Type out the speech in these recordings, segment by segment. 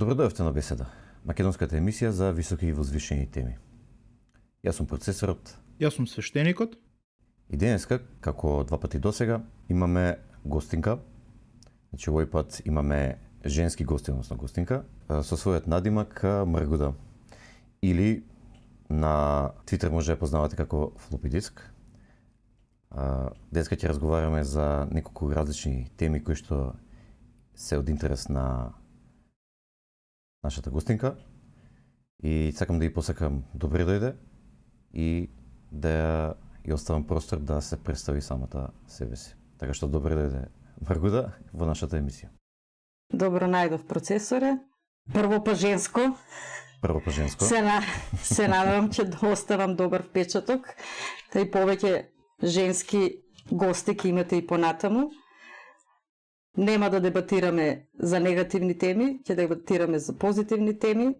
Добро дојавте на Беседа, македонската емисија за високи и возвишени теми. Јас сум процесорот. Јас сум свештеникот. И денеска, како два пати досега, имаме гостинка. Значи, овој пат имаме женски гости, односно гостинка, со својот надимак Маргуда. Или на Твитер може да познавате како Floppy Disk. Денеска ќе разговараме за неколку различни теми кои што се од интерес на нашата гостинка. И сакам да ја посакам добре дојде и да ја оставам простор да се представи самата себе си. Така што добре дојде Маргуда во нашата емисија. Добро најдов, процесоре. Прво па женско. Се надевам че да оставам добар впечаток. Тај повеќе женски гости ќе имате и понатаму. Нема да дебатираме за негативни теми, ќе дебатираме за позитивни теми,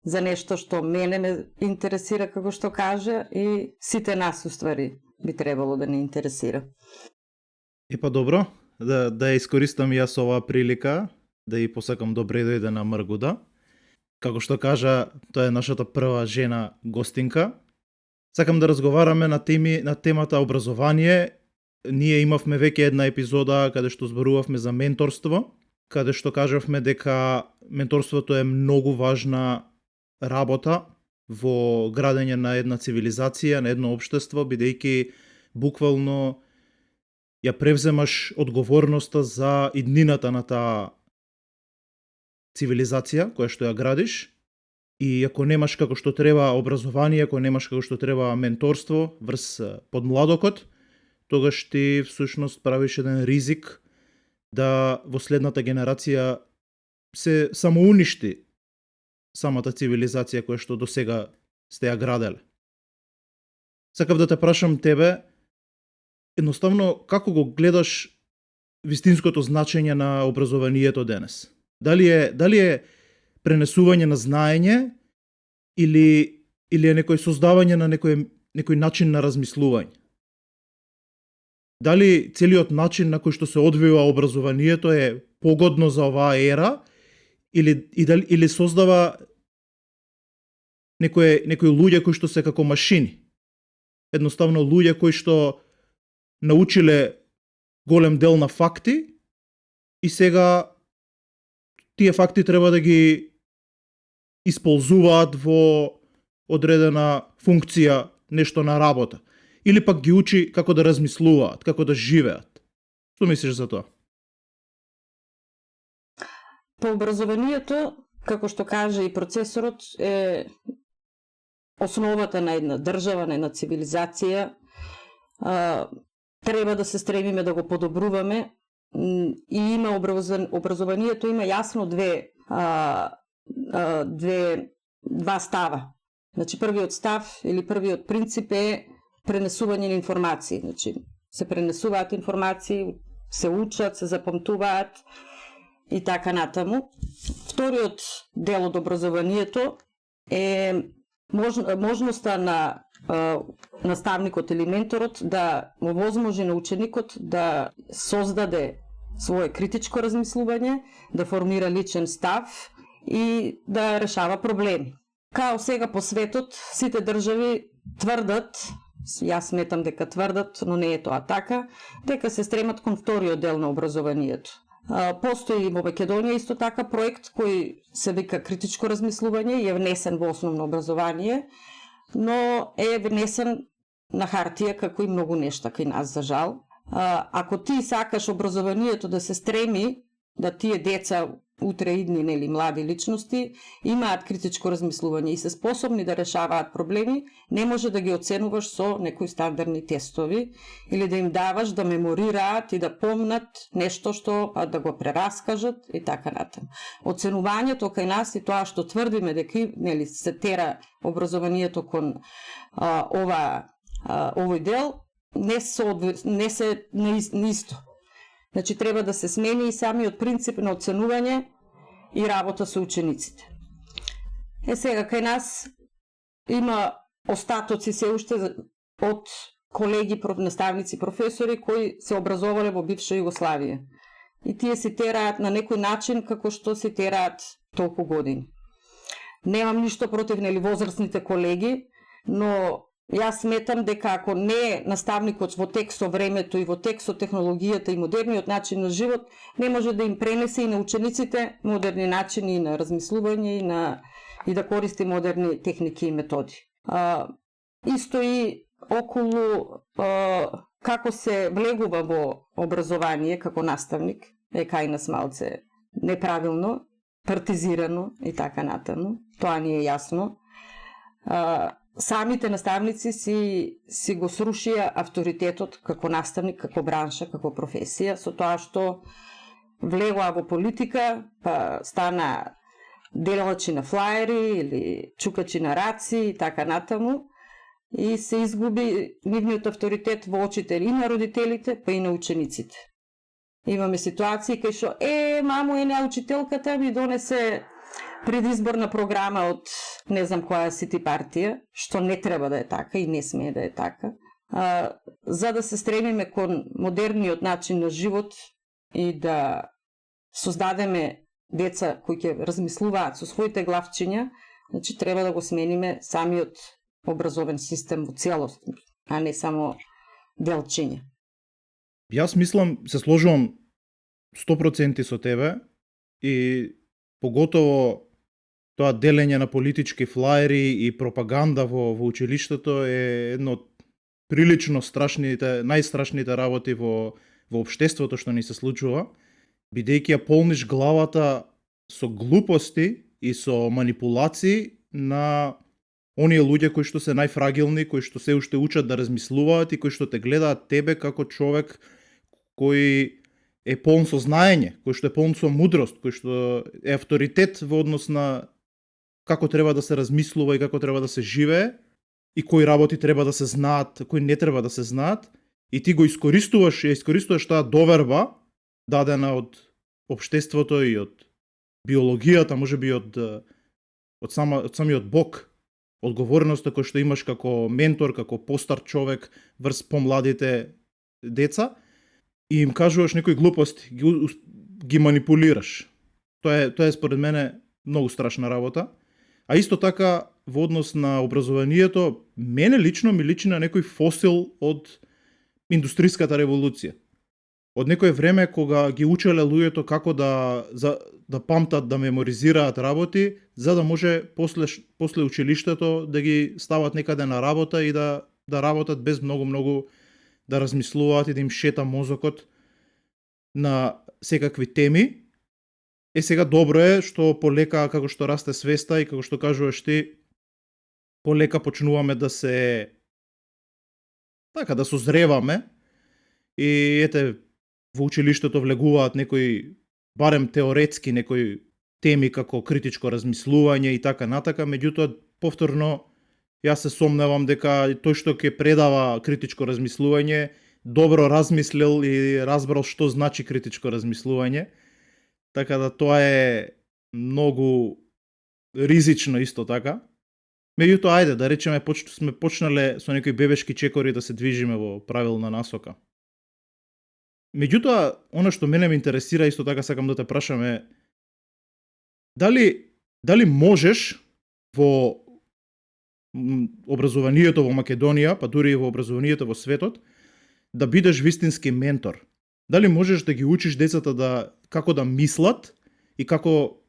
за нешто што мене ме интересира, како што кажа, и сите нас уствари би требало да не интересира. И па добро, да искористам јас оваа прилика, да ја посакам добре дојде на Маргуда. Како што кажа, тоа е нашата прва жена гостинка. Сакам да разговараме на темата образование. Ние имавме веќе една епизода каде што зборувавме за менторство, каде што кажавме дека менторството е многу важна работа во градење на една цивилизација, на едно општество, бидејќи буквално ја превземаш одговорноста за иднината на таа цивилизација која што ја градиш, и ако немаш како што треба образование, ако немаш како што треба менторство врз подмладокот, тогаш ти всушност правиш еден ризик да во следната генерација се самоуништи самата цивилизација која што до сега сте ја граделе. Сакав да те прашам тебе, едноставно, како го гледаш вистинското значење на образованието денес? Дали е пренесување на знаење или е некој создавање на некој начин на размислување? Дали целиот начин на кој што се одвива образованието е погодно за оваа ера или создава некои луѓе кои што се како машини? Едноставно луѓе кои што научиле голем дел на факти и сега тие факти треба да ги исползуваат во одредена функција, нешто на работа. Или пак ги учи како да размислуваат, како да живеат. Што мислиш за тоа? По образованието, како што каже и процесорот, е основата на една држава, на една цивилизација. Треба да се стремиме да го подобруваме, и има образованието има јасно два става. Значи, првиот став или првиот принцип е пренесување на информации. Значи, се пренесуваат информации, се учат, се запамтуваат и така натаму. Вториот дел од образованието е можноста на наставникот или менторот да му возможи на ученикот да создаде свое критичко размислување, да формира личен став и да решава проблеми. Као сега по светот, сите држави тврдат, јас сметам дека тврдат, но не е тоа така, дека се стремат кон вториот дел на образованието. Постои во Македонија исто така проект кој се вика критичко размислување и е внесен во основно образование, но е внесен на хартија како и многу нешта кај нас, за жал. Ако ти сакаш образованието да се стреми да тие деца утре идни, нели, млади личности имаат критичко размислување и се способни да решаваат проблеми, не може да ги оценуваш со некои стандардни тестови или да им даваш да меморираат и да помнат нешто што да го прераскажат и така натаму. Оценувањето кај нас и тоа што тврдиме дека, нели, се тера образованието кон овој дел не се исто. Значи, треба да се смени и самиот принцип на оценување и работа со учениците. Сега, кај нас има остатоци се уште од колеги, наставници, професори кои се образовале во бивша Југославија. И тие се тераат на некој начин како што се тераат толку години. Немам ништо против возрастните колеги, но јас сметам дека ако не наставникот во тек со времето и во тек со технологијата и модерниот начин на живот, не може да им пренесе и на учениците модерни начини на размислување и да користи модерни техники и методи. Исто и околу како се влегува во образование како наставник, кај нас малце неправилно, партизирано и така натаму. Тоа ни е јасно. Самите наставници си го срушија авторитетот како наставник, како бранша, како професија, со тоа што влегоа во политика, па стана делачи на флаери или чукачи на раци и така натаму, и се изгуби нивниот авторитет во очите и на родителите, па и на учениците. Имаме ситуации кај што мамо, една учителката ми донесе предизборна програма од не знам која сити партија, што не треба да е така и не смее да е така. За да се стремиме кон модерниот начин на живот и да создадеме деца кои ќе размислуваат со своите главчиња, значи треба да го смениме самиот образовен систем во целост, а не само делчиња. Јас мислам, се сложувам 100% со тебе и поготово тоа делење на политички флаери и пропаганда во училиштето е едно од прилично најстрашните работи во општеството што ни се случува, бидејќи ја полниш главата со глупости и со манипулации на оние луѓе кои што се најфрагилни, кои што се уште учат да размислуваат и кои што те гледаат тебе како човек кој е полн со знаење, кој што е полн со мудрост, кој што е авторитет во однос на како треба да се размислува и како треба да се живее и кои работи треба да се знаат, кои не треба да се знаат, и ти го искористуваш таа доверба дадена од општеството и од биологијата, можеби од самиот Бог, одговорноста кој што имаш како ментор, како постар човек врз помладите деца, и им кажуваш некои глупости, ги манипулираш. Тоа е според мене многу страшна работа. А исто така во однос на образованието, мене лично ми личи на некој фосил од индустријската револуција. Од некое време кога ги учеле луѓето како да памтат, да меморизираат работи, за да може после училиштето да ги стават некаде на работа и да работат без многу да размислуваат и да им шета мозокот на секакви теми. Сега добро е што полека, како што расте свеста и како што кажуваш ти, полека почнуваме да се да созреваме и во училиштето влегуваат некои, барем теоретски, некои теми како критичко размислување и така натака, меѓутоа повторно јас се сомневам дека тој што ќе предава критичко размислување добро размислил и разбрал што значи критичко размислување. Така да тоа е многу ризично исто така. Меѓутоа, ајде, да речеме, сме почнале со некои бебешки чекори да се движиме во правилна насока. Меѓутоа, она што мене ме интересира, исто така сакам да те прашам е, дали можеш во образованието во Македонија, па дури и во образованието во светот, да бидеш вистински ментор? Дали можеш да ги учиш децата како да мислат и како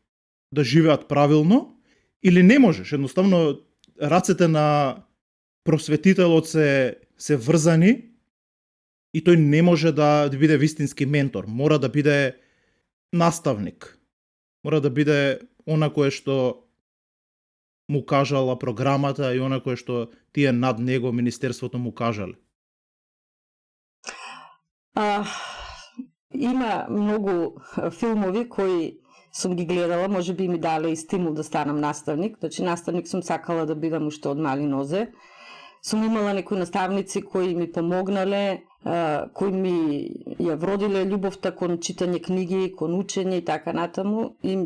да живеат правилно, или не можеш? Едноставно, рацете на просветителот се врзани и тој не може да биде вистински ментор. Мора да биде наставник. Мора да биде она кое што му кажала програмата и она кое што тие над него, министерството, му кажале. Има многу филмови кои сум ги гледала, може би ми дале и стимул да станам наставник. Значи, наставник сум сакала да бидам уште од мали нозе. Сум имала некои наставници кои ми помогнале, кои ми ја вродиле љубовта кон читање книги, кон учење и така натаму. И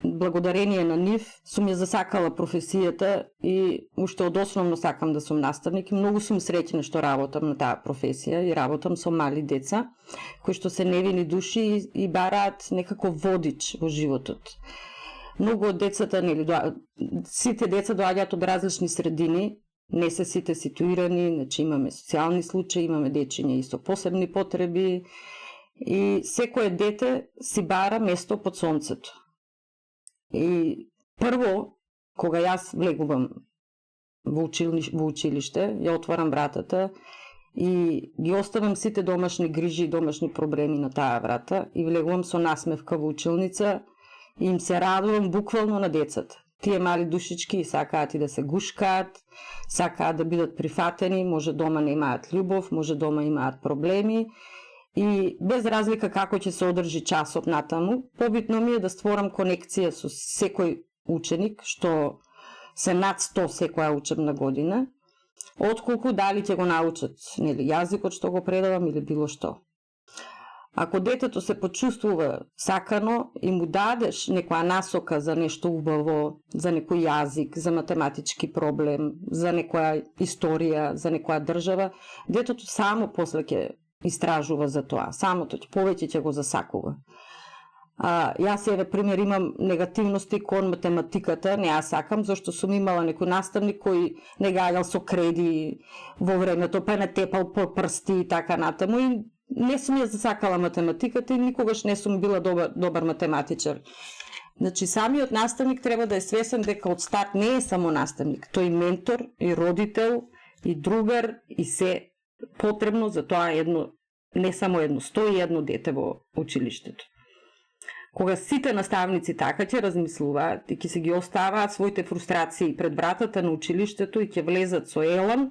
благодарение на нив сум ја засакала професијата и уште од основно сакам да сум наставник. И многу сум среќна што работам на таа професија и работам со мали деца кои што се невини души и бараат некако водич во животот. многу од децата, нели, сите деца доаѓаат од различни средини, не се сите ситуирани, значи имаме социјални случаи, имаме дечиња и со посебни потреби и секое дете си бара место под сонцето. И прво, кога јас влегувам во училиште, ја отварам вратата и ги оставам сите домашни грижи и домашни проблеми на таа врата и влегувам со насмевка во училница и им се радувам буквално на децата. Тие мали душички сакаат и да се гушкаат, сакаат да бидат прифатени, може дома немаат љубов, може дома имаат проблеми и без разлика како ќе се одржи часот натаму, побитно ми е да створам конекција со секој ученик, што се над 100 секоја учебна година, отколку дали ќе го научат, нели, јазикот што го предавам или било што. Ако детето се почувствува сакано и му дадеш некоја насока за нешто убаво, за некој јазик, за математички проблем, за некоја историја, за некоја држава, детето само после ќе истражува за тоа, самото повеќе ќе го засакува. Јас еве пример имам негативности кон математиката, не ја сакам зашто сум имала некој наставник кој не гаѓал со креди во времето, па не тепал по прсти и така натаму и не сум ја засакала математиката и никогаш не сум била добар математичар. Значи самиот наставник треба да е свесен дека од старт не е само наставник, тој и ментор, и родител, и другар, и се потребно за тоа не само 101 дете во училиштето. Кога сите наставници така ќе размислуваат и ќе се ги оставаат своите фрустрации пред вратата на училиштето и ќе влезат со елан,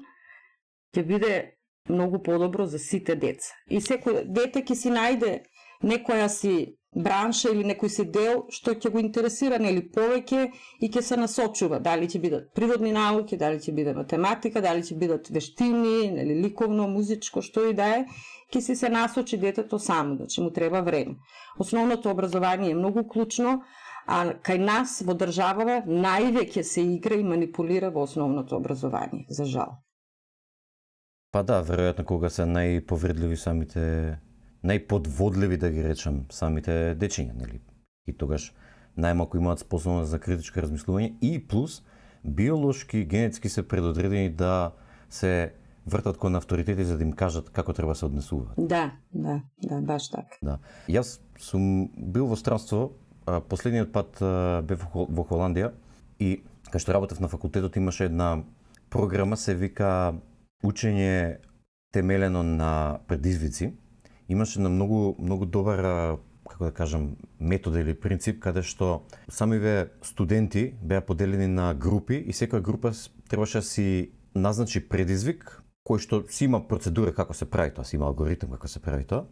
ќе биде многу подобро за сите деца. И секој дете ќе си најде некоја си бранша или некој си дел што ќе го интересира нели повеќе и ќе се насочува. Дали ќе бидат природни науки, дали ќе биде математика, дали ќе бидат вештини, нели ликовно, музичко, што и да е, ќе си се насочи детето само, значи му треба време. Основното образование е многу клучно, а кај нас во државава највеќе се игра и манипулира во основното образование, за жал. Па да, веројатно кога се најповредливи самите, најподводливи да ги речам, самите дечиња, нели? И тогаш најмалку имаат способност за критичко размислување и плюс биолошки, генетски се предодредени да се вртат кон авторитети за да им кажат како треба се однесуваат. Да, баш така. Да. Јас сум бил во странство, последниот пат бев во Холандија и кај што работев на факултетот имаше една програма се вика учење темелено на предизвици. Имаше на многу добар, како да кажам, метода или принцип каде што самиве студенти беа поделени на групи и секоја група требаше да си назначи предизвик кој што си има процедура како се прави тоа, си има алгоритм како се прави тоа.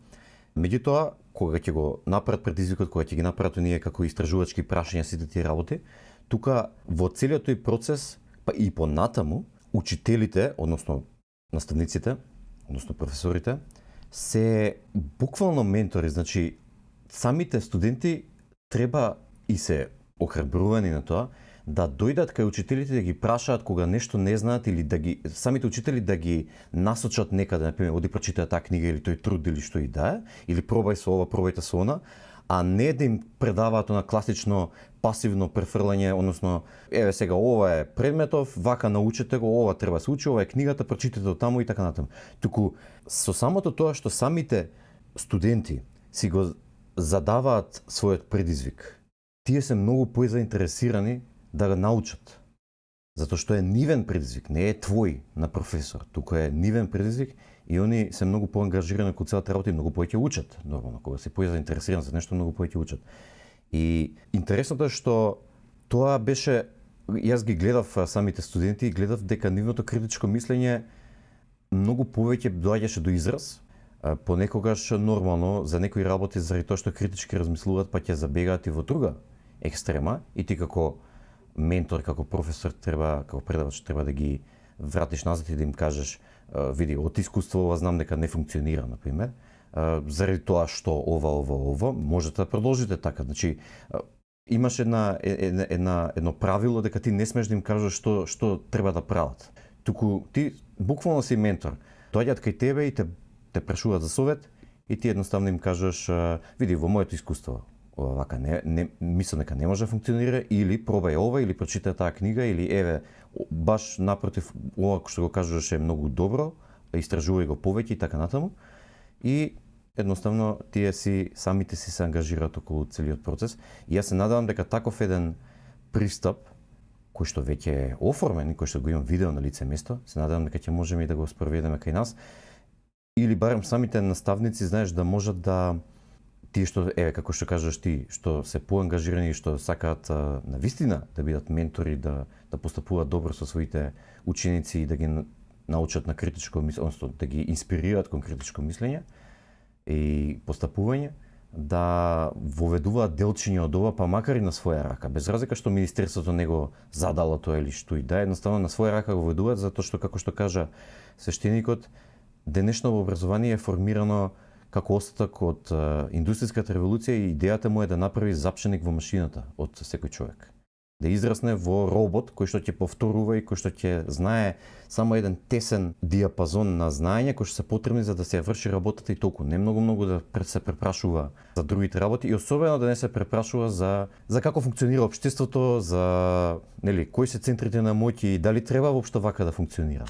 Меѓутоа, кога ќе го направат предизвикот, кога ќе ги направат оние како истражувачки прашања сите тие работи, тука во целиот тој процес, па и понатаму, учителите, односно наставниците, односно професорите, се буквално ментори, значи самите студенти треба и се охрабрувани на тоа да дојдат кај учителите да ги прашаат кога нешто не знаат или да ги самите учители да ги насочат некаде, например, оди прочитај таа книга или тој труд или што и да е, или пробај со ова, пробајте со она, а не да им предаваат на класично пасивно префрлање, односно еве сега ова е предметов, вака научете го, ова треба се учи, ова е книгата, прочитате таму и така натаму. Туку со самото тоа што самите студенти си го задаваат својот предизвик, тие се многу поизаинтересирани да го научат. Затоа што е нивен предизвик, не е твој на професор, туку е нивен предизвик и они се многу поангажирани кон целата работа и многу повеќе учат. Нормално, кога се поизаинтересирани за нешто, многу повеќе учат. И интересното е што тоа беше, јас ги гледав самите студенти и гледав дека нивното критичко мислење многу повеќе доаѓаше до израз. Понекогаш нормално за некои работи заради тоа што критички размислуваат па ќе забегаат и во друга екстрема и ти како ментор, како професор треба, како предавач треба да ги вратиш назад и да им кажеш види, од искуство ова знам дека не функционира, например, заради тоа што ова, можете да продолжите така. Значи, имаш едно правило дека ти не смеш да им кажеш што треба да прават. Туку ти буквално си ментор. Доаѓаат кај тебе и те прашуваат за совет и ти едноставно им кажеш, види, во моето искуство, вака мислам дека не може да функционира, или пробај ова, или прочитај таа книга, или еве баш напротив ова што го кажуваш е многу добро, истражувај го повеќе и така натаму. И едноставно тие самите си се ангажираат околу целиот процес. И јас се надевам дека таков еден пристап кој што веќе е оформен и кој што го имам видео на лице место, се надевам дека ќе можеме и да го спроведеме кај нас. Или барем самите наставници, знаеш, да можат да тие што како што кажеш ти, што се поангажирани и што сакаат на вистина да бидат ментори, да постапуваат добро со своите ученици и да ги научат на критичко мислење, односно да ги инспирираат кон критичко мислење и постапување, да воведуваат делчиња од ова, па макар и на своја рака, без разлика што министерството не го задало тоа или што и да, едноставно на своја рака го воведуваат, затоа што, како што кажа свештеникот, денешно образование е формирано како остаток од индустријската револуција и идејата му е да направи запшеник во машината од секој човек. Да израсне во робот кој што ќе повторува и кој што ќе знае само еден тесен диапазон на знаење кои што се потребни за да се врши работата и толку. Не многу да се препрашува за другите работи и особено да не се препрашува за како функционира општеството, за кои се центрите на моќ и дали треба воопшто вака да функционира.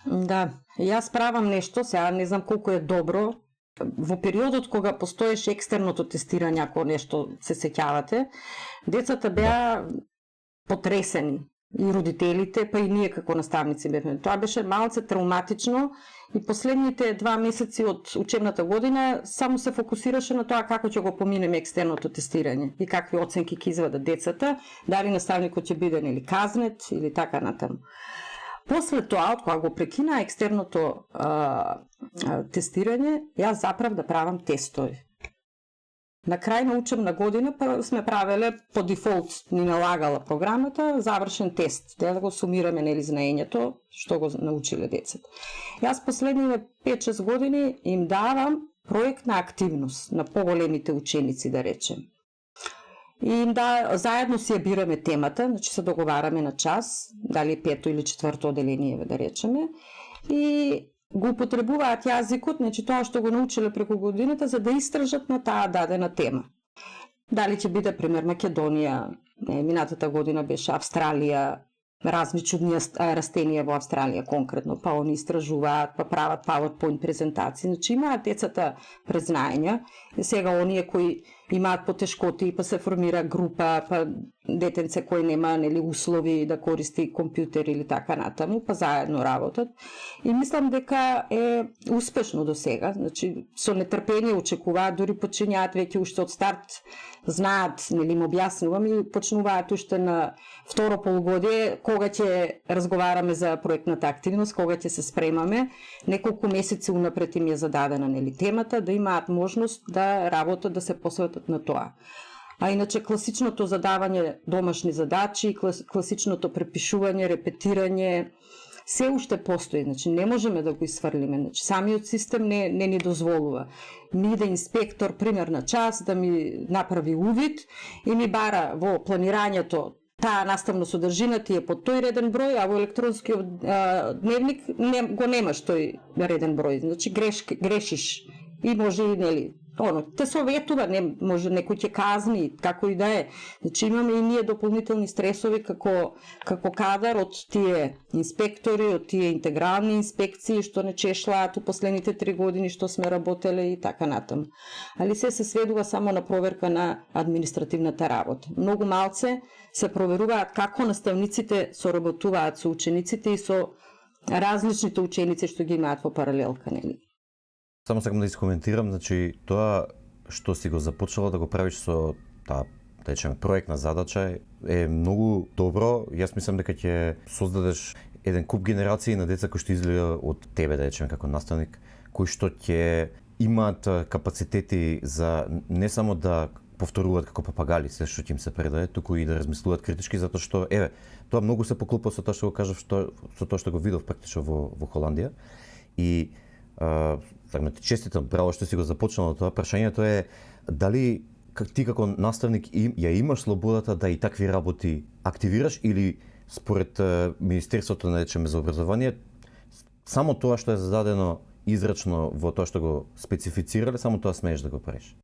Да, јас правам нешто, сега не знам колку е добро. Во периодот кога постоеше екстерното тестирање, ако нешто се сеќавате, децата беа потресени. И родителите, па и ние како наставници бевме. Тоа беше малце травматично и последните 2 месеци од учебната година само се фокусираше на тоа како ќе го поминеме екстерното тестирање и какви оценки ќе извадат децата, дали наставникот ќе биде казнет или така натаму. После тоа, од кога го прекина екстерното тестирање, јас заправ да правам тестови. На крај на учебна година сме правеле по дефолт, ни налагала програмата, завршен тест, да го сумираме знаењето што го научиле децата. Јас последните 5-6 години им давам проектна активност на поголемите ученици, да речем. И заедно си ја бираме темата, значи се договараме на час, дали 5-то или 4-то оделение, да речеме, и го употребуваат јазикот, значи тоа што го научиле преку годината, за да истражат на таа дадена тема. Дали ќе биде, пример, Македонија, минатата година беше Австралија, разни чудни растенија во Австралија конкретно, па они истражуваат, па прават PowerPoint презентации, значи имаат децата презнаења, и сега оние кои имаат потешкоти, па се формира група, па детенце кој нема услови да користи компјутер или така натаму, па заедно работат. И мислам дека е успешно до сега, значи со нетрпение очекуваат, дури почињаат веќе уште од старт, знаат, им објаснувам и почнуваат уште на второ полугодие кога ќе разговараме за проектната активност, кога ќе се спремаме, неколку месеци унапред им е зададена темата, да имаат можност да работат, да се посветат на тоа. А иначе класичното задавање домашни задачи, класичното препишување, репетирање, се уште постои, значи не можеме да го исфрлиме, значи самиот систем не ни дозволува. Ми иде инспектор пример на час да ми направи увид и ми бара во планирањето таа наставна содржина ти е по тој реден број, а во електронскиот дневник го немаш тој реден број, значи грешиш и може и те советува, не може некој ќе казни, како и да е. Значи имаме и ние дополнителни стресови како кадар од тие инспектори, од тие интегрални инспекции што не чешлаат у последните 3 години што сме работеле и така натаму. Али се сведува само на проверка на административната работа. Многу малце се проверуваат како наставниците соработуваат со учениците и со различните ученици што ги имаат во паралелка, нели? Само сакам да искоментирам, значи тоа што си го започнала да го правиш со таа, да речеме, проектна задача е многу добро. Јас мислам дека ќе создадеш еден куп генерации на деца кои што изгледа од тебе, да речеме, како наставник, кои што ќе имаат капацитети за не само да повторуваат како папагали се што ќе им се предаде, туку и да размислуваат критички, затоа што тоа многу се поклопа со тоа што го кажав, со тоа што го видов практично во Холандија. И ти честитам, браво што си го започнал тоа. Прашањето е дали ти како наставник ја имаш слободата да и такви работи активираш или според Министерството на речеме за образование само тоа што е зададено израчно во тоа што го специфицирале, само тоа смееш да го правиш?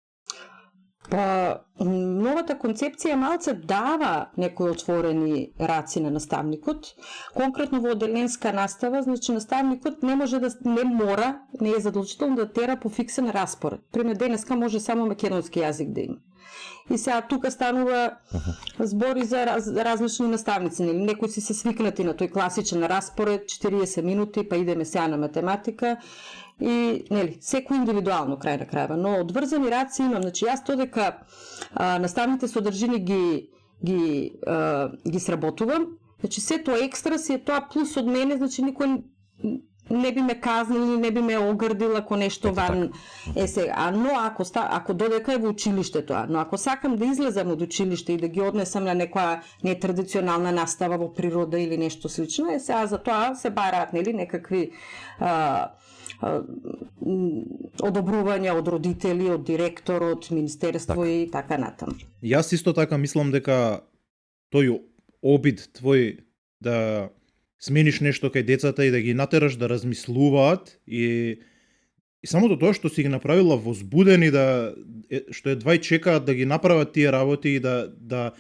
Па, новата концепција малце дава некои отворени раци на наставникот. Конкретно во одделенска настава, значи наставникот не може не мора, не е задолжително да тера по фиксен распоред. Пример, денеска може само македонски јазик да има. И сега тука станува збори за различни наставници. Некои си се свикнати на тој класичен распоред, 40 минути, па идеме сега на математика. И, нели, секој индивидуално крај на крајва, но одврзани раци имам. Значи, јас тоа дека наставните содржини ги сработувам, значи, се тоа екстра си е тоа плюс од мене, значи, никој не би ме казнил, не би ме огрдил ако нешто ван е сега. Но ако додека е во училиште тоа, но ако сакам да излезам од училиште и да ги однесам на некоја нетрадиционална настава во природа или нешто слично, сега за тоа се бараат, нели, некакви одобрувања од родители, од директор, од министерство и така натаму. Јас исто така мислам дека тој обид твој да смениш нешто кај децата и да ги натераш да размислуваат и самото тоа што си ги направила возбудени што едва и чекаат да ги направат тие работи и да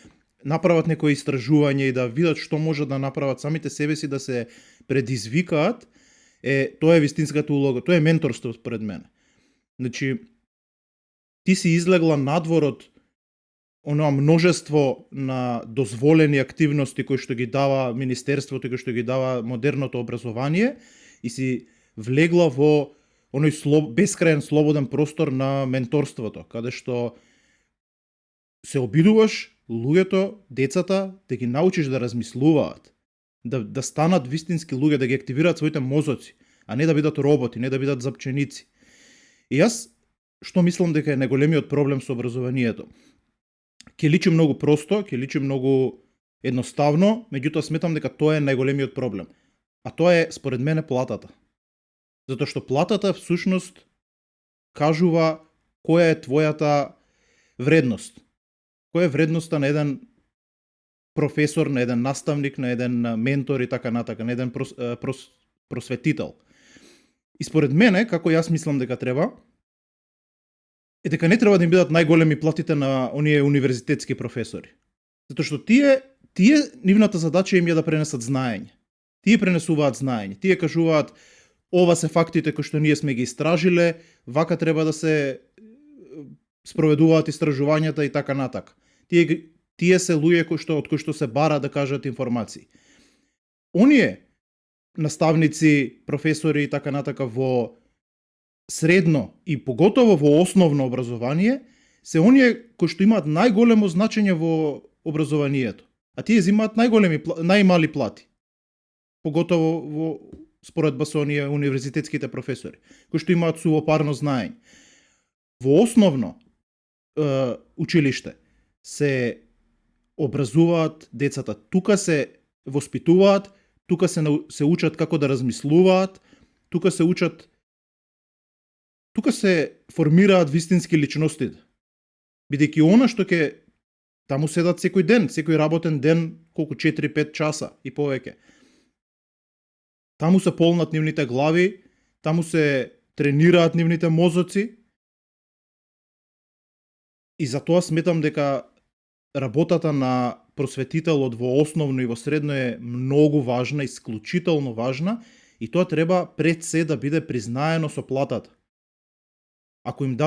направат некои истражување и да видат што можат да направат самите себе си, да се предизвикаат, тоа е вистинската улога, тоа е менторство според мене. Значи, ти си излегла надвор од оноа множество на дозволени активности кои што ги дава министерството, кои што ги дава модерното образование и си влегла во оној бескрајен слободен простор на менторството, каде што се обидуваш луѓето, децата, да ги научиш да размислуваат, да станат вистински луѓе, да ги активираат своите мозоци, а не да бидат роботи, не да бидат запченици. И јас што мислам дека е најголемиот проблем со образованието? Ќе личи многу просто, ќе личи многу едноставно, меѓутоа сметам дека тоа е најголемиот проблем. А тоа е, според мене, платата. Затоа што платата всушност кажува која е твојата вредност. Која е вредноста на еден професор, на еден наставник, на еден ментор и така натака, на еден просветител. И според мене, како јас мислам дека треба, е дека не треба да им бидат најголеми платите на оние универзитетски професори. Затоа што тие нивната задача им е да пренесат знаење. Тие пренесуваат знаење. Тие кажуваат ова се фактите кои што ние сме ги истражиле, вака треба да се спроведуваат истражувањата и така натака. Тие се луѓе од кои што се бара да кажат информации. Оние наставници, професори и така натака во средно и поготово во основно образование се оние кои што имаат најголемо значење во образованието. А тие земаат најмали плати. Поготово споредба со оние универзитетските професори, кои што имаат сувопарно знаење. Во основно училиште се образуваат децата, тука се воспитуваат, тука се учат како да размислуваат, тука се формираат вистински личности. Бидејќи она што таму седат секој ден, секој работен ден, колку 4-5 часа и повеќе. Таму се полнат нивните глави, таму се тренираат нивните мозоци. И затоа сметам дека работата на просветителот во основно и во средно е многу важна, исклучително важна, и тоа треба пред се да биде признаено со платата. Ако им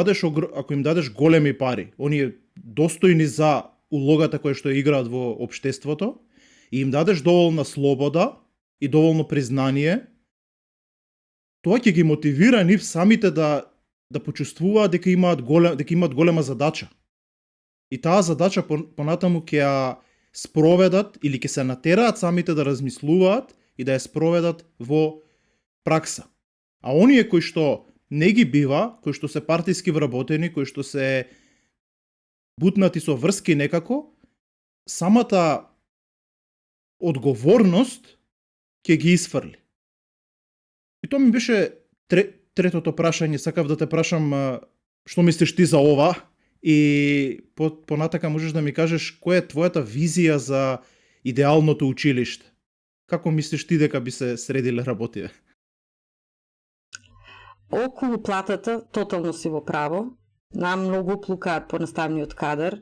дадеш големи пари, оние достојни за улогата која што играат во општеството, и им дадеш доволна слобода и доволно признание, тоа ќе ги мотивира нив самите да почувствуваат дека имаат голема задача. И таа задача понатаму ќе ја спроведат или ќе се натераат самите да размислуваат и да ја спроведат во пракса. А оние кои што не ги бива, кои што се партиски вработени, кои што се бутнати со врски некако, самата одговорност ќе ги исфрли. И тоа ми беше третото прашање. Сакав да те прашам што мислиш ти за ова и понатака можеш да ми кажеш која е твојата визија за идеалното училиште. Како мислиш ти дека би се средиле работите? Околу платата, тотално си во право. нам многу плукаат по наставниот кадар.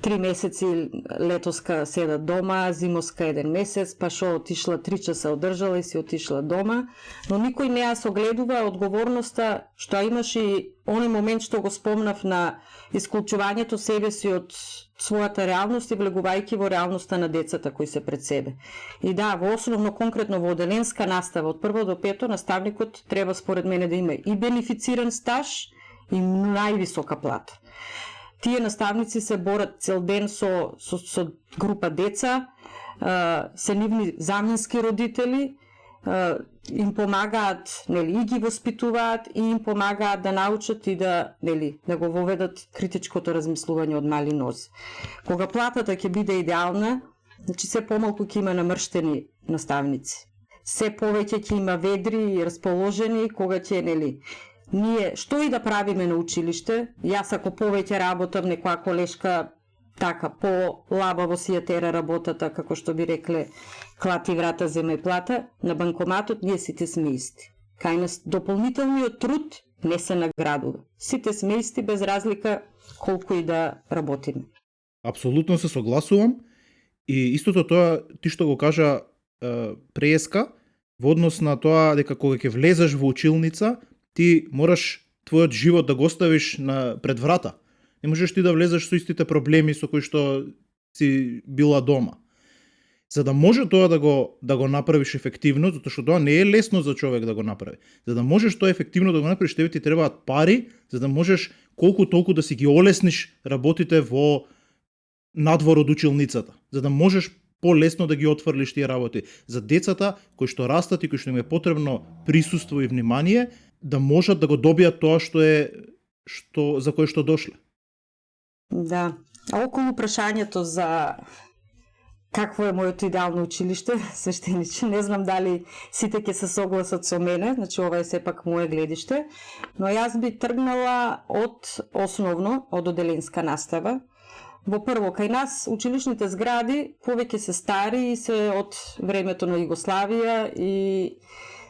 3 месеци летоска седат дома, зимоска 1 месец, па шо отишла 3 часа одржала и си отишла дома, но никој не ја согледува одговорноста што имаш и оној момент што го спомнав на исклучувањето себе си од својата реалност и влегувајќи во реалноста на децата кои се пред себе. И да, во основно конкретно во оделенска настава од 1 до 5 наставникот треба според мене да има и бенефициран стаж и највисока плата. Тие наставници се борат цел ден со група деца, се нивни заменски родители, им помагаат, и ги воспитуваат и им помагаат да научат и да го воведат критичкото размислување од мали нози. Кога платата ќе биде идеална, значи се помалку ќе има намрштени наставници. Се повеќе ќе има ведри и расположени, кога ќе ние што и да правиме на училиште, јас ако повеќе работам, некоја колешка така по-лабаво си ја тера работата, како што би рекле, клати врата, земај плата, на банкоматот ние сите сме исти. Кај нас дополнителниот труд не се наградува. Сите сме исти без разлика колку и да работиме. Апсолутно се согласувам и истото тоа ти што го кажа преска во однос на тоа дека кога ќе влезеш во училница, ти мораш твојот живот да го оставиш пред врата. Не можеш ти да влезеш со истите проблеми со кои што си била дома. За да може тоа да го направиш ефективно, затоа што тоа не е лесно за човек да го направи. За да можеш тоа ефективно да го направиш, тебе ти требаат пари, за да можеш колку толку да си ги олесниш работите во надвор од училницата. За да можеш по-лесно да ги отфрлиш тие работи. За децата кои што растат и кои што им е потребно присуство и внимание, да можат да го добијат тоа за кое што дошле. Да. А околу прашањето за какво е моето идеално училиште, свештениче, не знам дали сите ќе се согласат со мене, значи ова е сепак мое гледиште, но јас би тргнала основно од оделенска настава. Во прво, кај нас училишните згради повеќе се стари и се од времето на Југославија и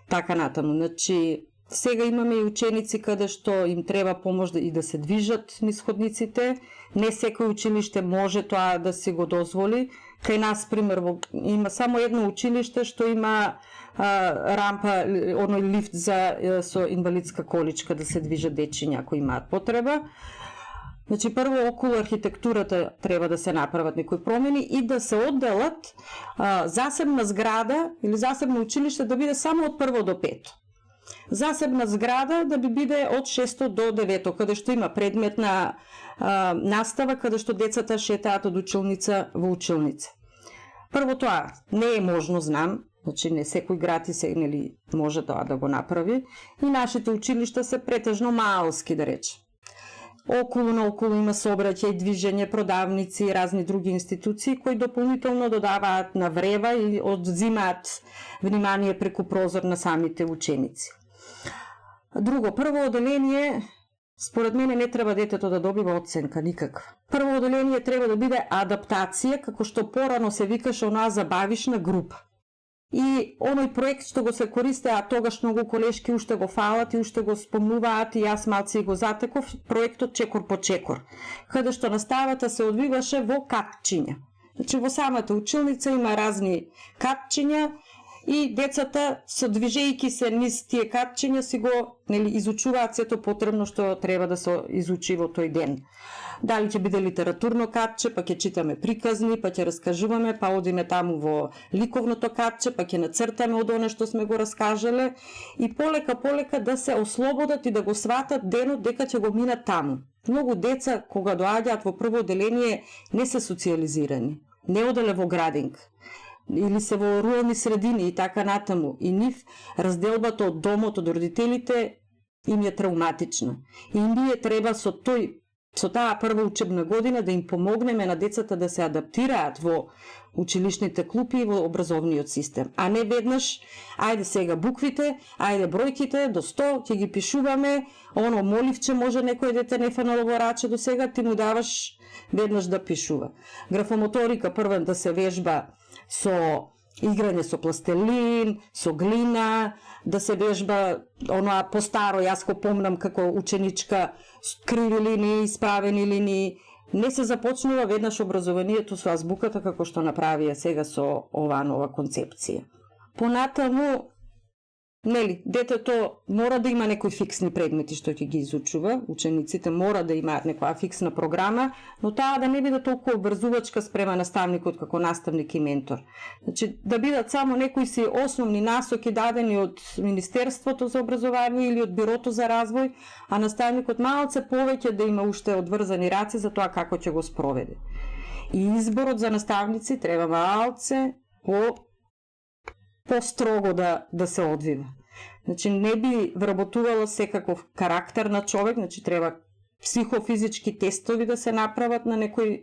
така натаму. Значи, сега имаме и ученици каде што им треба помош и да се движат низ ходниците. Не секој училиште може тоа да си го дозволи. Кај нас, пример, има само едно училиште што има рампа, оној лифт со инвалидска количка да се движат дечиња ако имаат потреба. Значи, прво околу архитектурата треба да се направат некои промени и да се одделат засебна зграда или засебно училиште да биде само од 1 до 5. Засебна зграда да биде од 6 до 9, каде што има предметна настава, каде што децата шетаат од училница во училница. Прво тоа не е можно, знам, значи не секој град може тоа да го направи и нашите училишта се претежно малски, да речем. Околу наоколу има сообраќај, движење, продавници и разни други институции кои дополнително додаваат на врева и одзимаат внимание преку прозор на самите ученици. Друго, прво оделение, според мене не треба детето да добива оценка никаква. Прво оделение треба да биде адаптација, како што порано се викаше онаа забавишна група. И оној проект што го се користе, а тогаш многу колешки уште го фалат и уште го спомнуваат и јас малци го затеков, проектот Чекор по чекор, каде што наставата се одвиваше во катчиња. Значи во самата училница има разни катчиња и децата со движејќи се низ тие катчиња си го изучуваат сето потребно што треба да се изучи во тој ден. Дали ќе биде литературно катче, па ќе читаме приказни, па ќе раскажуваме, па одиме таму во ликовното катче, па ќе нацртаме од оне што сме го раскажале и полека да се ослободат и да го сватат денот дека ќе го минат таму. Многу деца кога доаѓаат во прво оделение не се социализирани, не оделе во градинка или се во рурални средини и така натаму. И нив разделбата од домот, од родителите им е травматична. И ние треба со таа прва учебна година да им помогнеме на децата да се адаптираат во училишните клупи и во образовниот систем. А не веднаш, ајде сега буквите, ајде бројките, до 100, ќе ги пишуваме, оно моливче може некој дете не фанало во раче до сега, ти му даваш веднаш да пишува. Графомоторика прва да се вежба со играње со пластелин, со глина, да се вежба оноа постаро, јас го помнам како ученичка, криви линии, исправени линии. Не се започнува веднаш образованието со азбуката како што направија сега со оваа нова концепција. Понатаму, нели, детето мора да има некои фиксни предмети што ќе ги изучува, учениците мора да имаат некоја фиксна програма, но таа да не биде толку обрзувачка спрема наставникот како наставник и ментор. Значи, да бидат само некои си основни насоки дадени од Министерството за образование или од Бирото за развој, а наставникот малце повеќе да има уште одврзани раци за тоа како ќе го спроведе. И изборот за наставници треба малце построго да се одвива. Значи, не би вработувало секаков карактер на човек, значи треба психофизички тестови да се направат на некој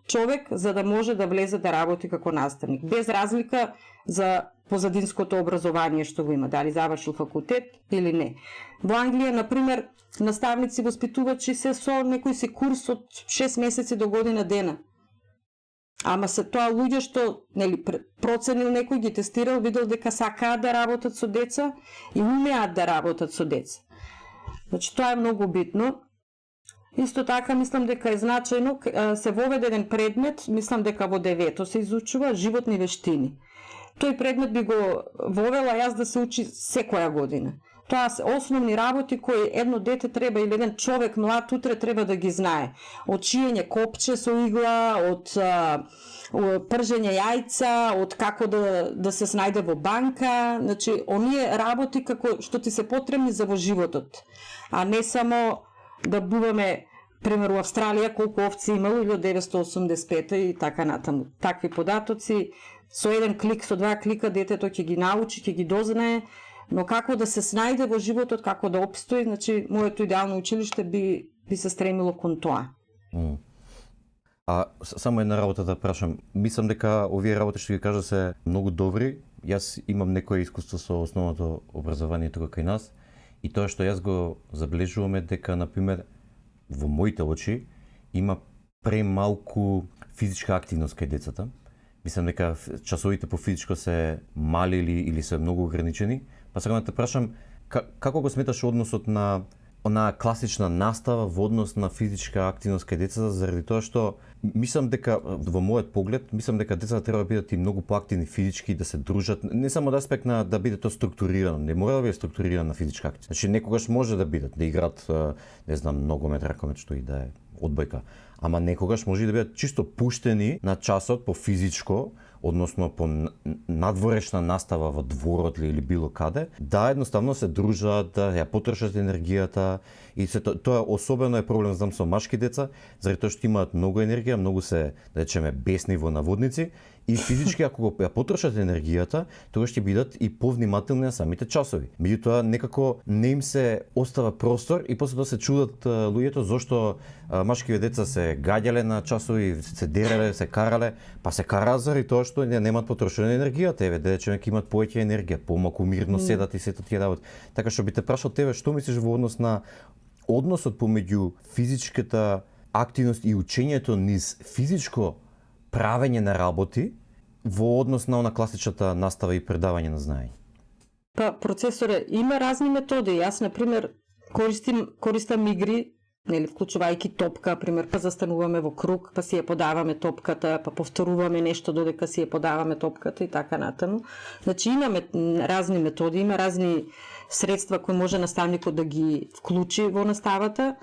човек за да може да влезе да работи како наставник, без разлика за позадинското образование што го има, дали завршил факултет или не. Во Англија, например, наставници воспитувачи се со некој си курс од 6 месеци до година дена. Ама се тоа луѓе што, нели, проценил некој, ги тестирал, видел дека сакаат да работат со деца и умеат да работат со деца. Значи, тоа е многу битно. Исто така, мислам дека е значајно, се воведе еден предмет, мислам дека во 9-то се изучува, животни вештини. Тој предмет би го вовела јас да се учи секоја година. Тоа се основни работи кои едно дете треба или еден човек млад утре треба да ги знае. Од шиење копче со игла, од пржење јајца, од како да се снајде во банка, значи оние работи како што ти се потребни за во животот, а не само да буваме, пример, у Австралија колку овци имало 1985 и така натаму. Такви податоци, со еден клик, со два клика детето ќе ги научи, ќе ги дознае, но како да се снајде во животот, како да опстои, значи моето идеално училиште би се стремило кон тоа. А само една работа да прашам. Мислам дека овие работи што ги кажа се многу добри. Јас имам некое искуство со основното образование тука кај нас и тоа што јас го забележувам е дека, например, во моите очи има премалку физичка активност кај децата. Мислам дека часовите по физичко се мали или се многу ограничени. Па сакам да те прашам, како го сметаш односот на онаа класична настава во однос на физичка активност кај децата, заради тоа што мислам дека во мојот поглед, мислам дека децата треба да бидат и многу поактивни физички, да се дружат, не само од аспект на да биде тоа структурирано, не мора да биде структурирана физичка активност. Значи некогаш може да бидат, да играат, не знам, ногомет, ракомет, што и да е, одбојка, ама некогаш може и да бидат чисто пуштени на часот по физичко, односно по надворешна настава во дворот или било каде, да едноставно се дружат, да ја потрошат енергијата и се тоа особено е проблем знам со машки деца, заради тоа што имаат многу енергија, многу се, да речеме, бесни во наводници и физички ако ја потрошат енергијата, тогаш ќе бидат и повнимателни на самите часови. Меѓутоа некако не им се остава простор и после тоа се чудат луѓето зошто машкиве деца се гаѓале на часови, се дереле, се карале, па се караат заради тоа што немаат потрошена енергијата, еве да речеме ќе имаат повеќе енергија, помалку мирно седат и сето тие работи. Така што би те прашал тебе што мислиш во однос на односот помеѓу физичката активност и учењето низ физичко правење на работи во однос на она класичната настава и предавање на знаење? Па, процесоре, има разни методи. Јас, например, користам игри, нели, вклучувајќи топка, пример, па застануваме во круг, па си ја подаваме топката, па повторуваме нешто додека си ја подаваме топката и така натаму. Значи има разни методи, има разни средства кои може наставникот да ги вклучи во наставата.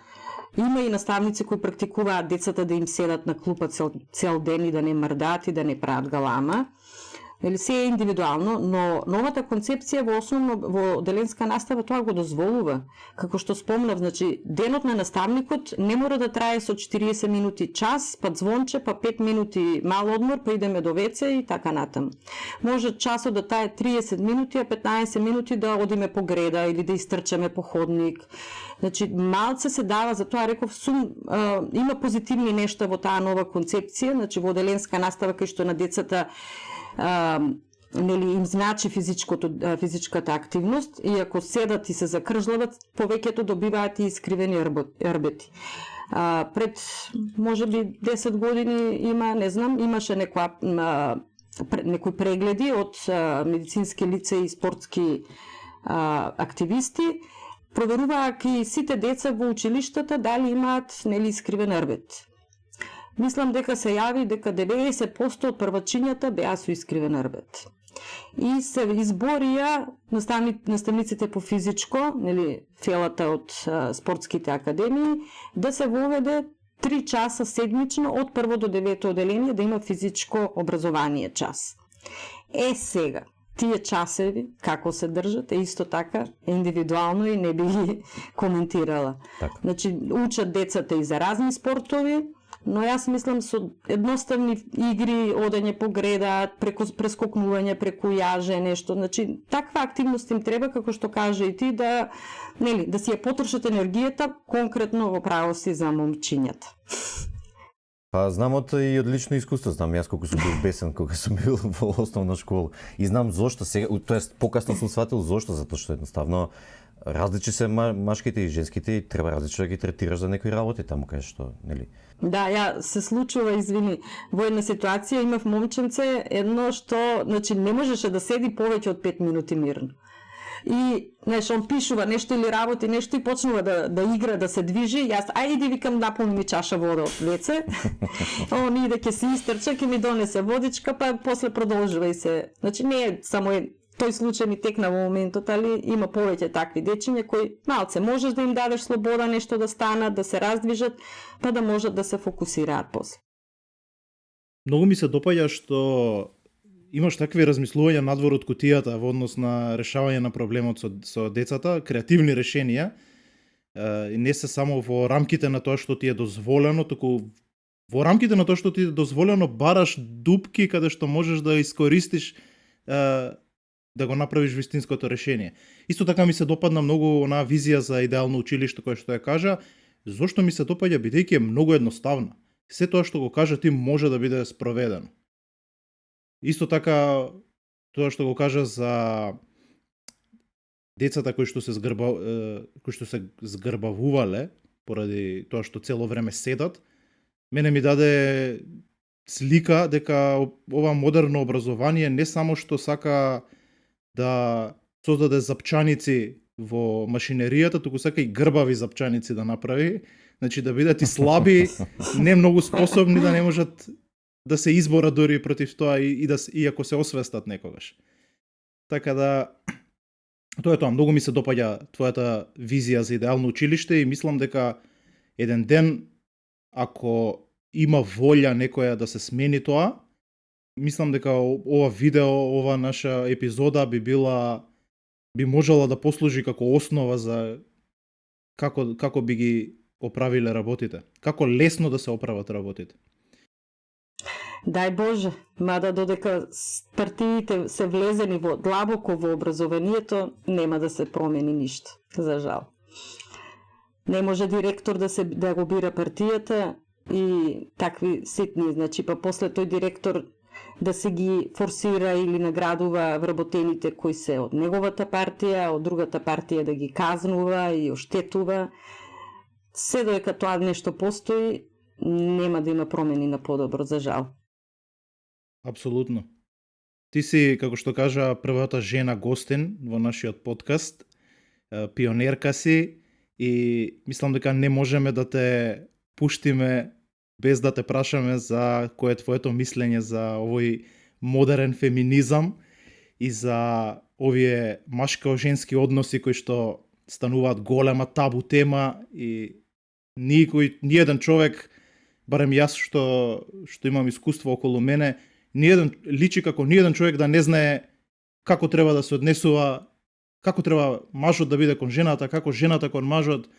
Има и наставници кои практикуваат децата да им седат на клупа цел ден и да не мрдаат и да не прават галама. Или се е индивидуално, но новата концепција во основно во деленска настава тоа го дозволува. Како што спомнав, значи денот на наставникот не мора да трае со 40 минути час, па звонче, па 5 минути мал одмор, па идеме до WC и така натаму. Може часот да тае 30 минути, а 15 минути да одиме по греда или да истрчаме по ходник. Значи малце се дава, за тоа реков има позитивни нешта во таа нова концепција, значи во деленска настава кај што на децата нели им значи физичката активност и ако седат и се закржлават, повеќето добиваат и искривени рбети. Пред можеби 10 години има, не знам, имаше некоја некои прегледи од медицински лица и спортски активисти, проверувааки сите деца во училиштата дали имаат нели искривен рбет. Мислам дека се јави дека 90% од првачињата беа со искривен рбет. И се изборија наставниците по физичко, нели фелата од спортските академии, да се воведе 3 часа седмично од 1 до 9 оделение да има физичко образование час. Сега, тие часеви, како се држат, исто така индивидуално и не би ги коментирала. Така. Значи, учат децата и за разни спортови, но јас мислам со едноставни игри, одење по греда, преку прескокнување, преку јаже, нешто. Значи, таква активност им треба, како што кажа и ти, да си ја потрошат енергијата конкретно во право си за момчињата. Па знам и од лично искуство, знам јас колку сум бил бесен кога сум бил во основна школа. И знам зошто сега, тоест покасно сум сватил зошто, затоа што едноставно различни се машките и женските и треба различно да ги третираш за некои работи таму кај што, нели? Да, ја се случува, извини, во една ситуација имав момченце едно што, значи не можеше да седи повеќе од 5 минути мирно. И, знаеш, он пишува нешто или работи нешто и почнува да игра, да се движи. Јас, иди, викам, наполни ми чаша вода од веце. Он иде, ќе се истрча, ќе ми донесе водичка, па после продолжува и се. Значи, не е само тој случај ми текна во моментот, али има повеќе такви дечиња кои малце можеш да им дадеш слобода нешто да станат, да се раздвижат, па да можат да се фокусираат после. Многу ми се допаѓа што имаш такви размислувања надвор од кутијата во однос на решавање на проблемот со децата, креативни решенија, и не се само во рамките на тоа што ти е дозволено, туку во рамките на тоа што ти е дозволено бараш дупки каде што можеш да искористиш да го направиш вистинското решение. Исто така ми се допадна многу онаа визија за идеално училиште која што ја кажа, зошто ми се допаѓа бидејќи е многу едноставна. Се тоа што го кажа ти може да биде спроведено. Исто така тоа што го кажа за децата кои што се згрбавувале поради тоа што цело време седат, мене ми даде слика дека ова модерно образование не само што сака да создаде запчаници во машинеријата, туку сака и грбави запчаници да направи, значи да бидат и слаби, не многу способни, да не можат да се изборат дори против тоа и ако се освестат некогаш. Така да тоа е тоа, многу ми се допаѓа твојата визија за идеално училиште и мислам дека еден ден ако има волја некоја да се смени тоа, мислам дека ова видео, ова наша епизода би можела да послужи како основа за како би ги оправиле работите. Како лесно да се оправат работите. Дај Боже, мада додека партиите се влезени длабоко во образованието, нема да се промени ништо, за жал. Не може директор да го бира партијата и такви ситни, значи па после тој директор да се ги форсира или наградува вработените кои се од неговата партија, од другата партија да ги казнува и оштетува. Се додека тоа нешто постои, нема да има промени на подобро, за жал. Апсолутно. Ти си, како што кажа, првата жена гостин во нашиот подкаст, пионерка си и мислам дека не можеме да те пуштиме без да те прашаме за кој е твоето мислење за овој модерен феминизам и за овие машко-женски односи кои што стануваат голема табу тема и ни еден човек, барем јас што имам искуство околу мене, личи како ни еден човек да не знае како треба да се однесува, како треба мажот да биде кон жената, како жената кон мажот.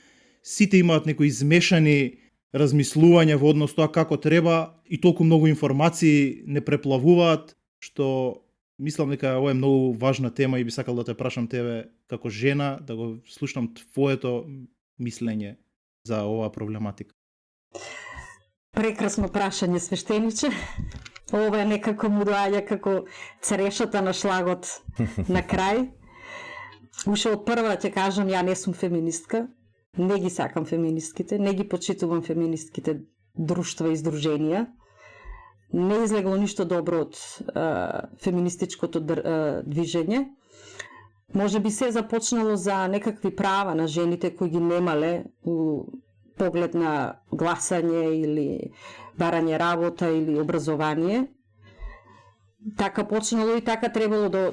Сите имаат некои измешани размислување во однос тоа како треба и толку многу информации не преплавуваат, што мислам дека ова е многу важна тема и би сакал да те прашам тебе како жена, да го слушнам твоето мислење за оваа проблематика. Прекрасно прашање, свештениче. Ова е некако му доаѓа како црешата на шлагот на крај. Уште од прва ќе кажам, ја не сум феминистка, не ги сакам феминистките, не ги почитувам феминистките друштва и здруженија. не излегло ништо добро од феминистичкото движење. Може би се започнало за некакви права на жените кои ги немале у поглед на гласање или барање работа или образование. Така почнало и така требало да,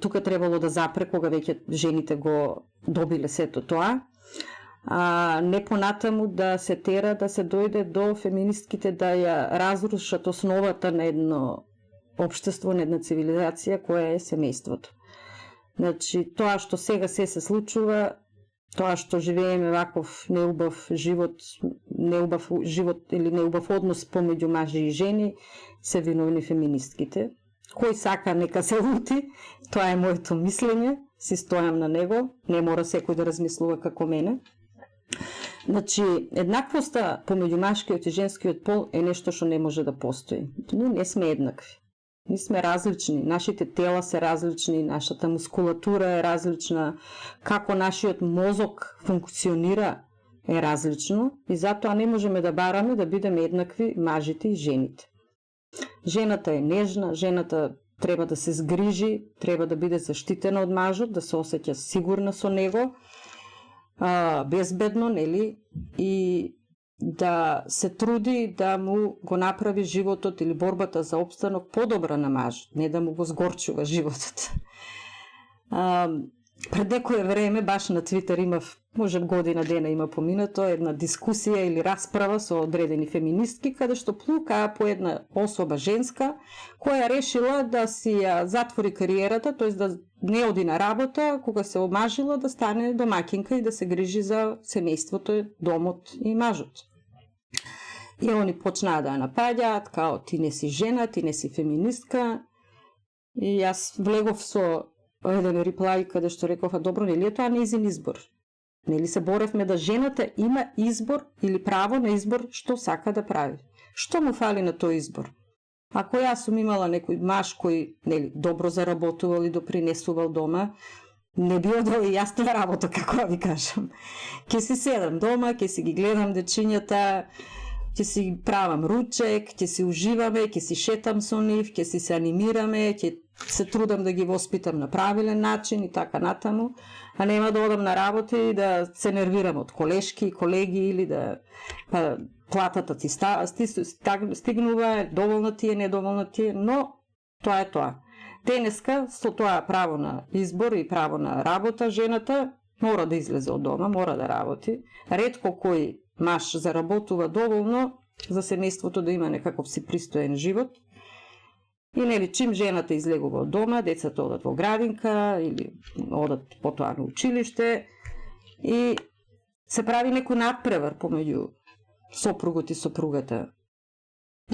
тука требало да запре кога веќе жените го добиле сето тоа. Не понатаму да се тера да се дојде до феминистките да ја разрушат основата на едно општество, на една цивилизација која е семејството. Значи, тоа што сега се случува, тоа што живееме ваков неубав живот или неубав однос помеѓу мажи и жени, се виновни феминистките. Кој сака нека се лути, тоа е моето мислење, си стојам на него, не мора секој да размислува како мене. Значи, еднаквоста помеѓу машкиот и женскиот пол е нешто што не може да постои. Ние не сме еднакви. Ние сме различни, нашите тела се различни, нашата мускулатура е различна, како нашиот мозок функционира е различно и затоа не можеме да бараме да бидеме еднакви мажите и жените. Жената е нежна, жената треба да се згрижи, треба да биде заштитена од мажот, да се осеќа сигурна со него, безбедно, нели, и да се труди да му го направи животот или борбата за опстанок подобра на мажот, не да му го сгорчува животот. Пред некое време, баш на Твитер имав, може година дена има поминато, една дискусија или расправа со одредени феминистки, каде што плукаа по една особа женска, која решила да си ја затвори кариерата, т.е. да не оди на работа, кога се омажила да стане домакинка и да се грижи за семејството, домот и мажот. И они почнаа да ја напаѓаат, као ти не си жена, ти не си феминистка. И јас влегов со еден реплај каде што реков, добро, нели е тоа нејзин избор? Нели се боревме да жената има избор или право на избор што сака да прави? Што му фали на тој избор? Ако јас сум имала некој маж кој добро заработувал и допринесувал дома, не би одел и јас на работа, како да ви кажам. Ке си седам дома, ке си ги гледам дечињата, ќе си правам ручек, ќе си уживаме, ќе си шетам со нив, ќе си се анимираме, ќе се трудам да ги воспитам на правилен начин и така натаму, а нема да одам на работа и да се нервирам од колешки и колеги или да платата ти стигнува, доволна ти е, недоволна ти е, но тоа е тоа. Денеска, со тоа право на избор и право на работа, жената мора да излезе од дома, мора да работи. Ретко кој маж заработува доволно за семејството да има некаков си пристоен живот. И чим жената излегува од дома, децата одат во градинка или одат потоа на училиште и се прави некој надпревар помеѓу сопругот и сопругата.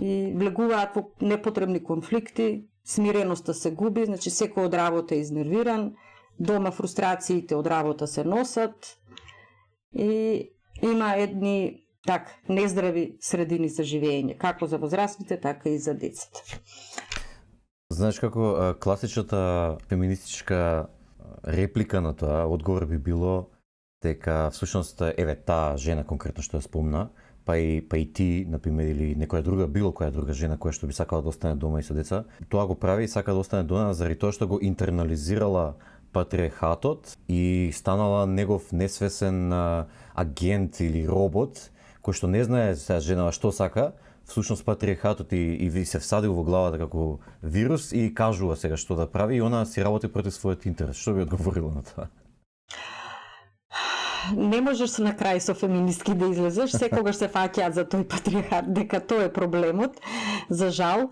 И влегуваат во непотребни конфликти, смиреноста се губи, значи секој од работа е изнервиран, дома фрустрациите од работа се носат и има едни нездрави средини за живење, како за возрастните, така и за децата. Знаеш како класичната феминистичка реплика на тоа, одговор би било дека всушност еве таа жена конкретно што ја спомна, па и ти, например, или некоја друга, било која друга жена која што би сакала да остане дома и со деца, тоа го прави и сака да остане дома заради тоа што го интернализирала патриархатот и станала негов несвесен агент или робот, кој што не знае сега женава што сака, всушност патриархатот и ви се всадил во главата како вирус и кажува сега што да прави и она си работи против својот интерес. Што би одговорила на тоа? Не можеш на крај со феминистки да излезеш, секогаш се фаќаат за тој патриархат, дека тоа е проблемот, за жал.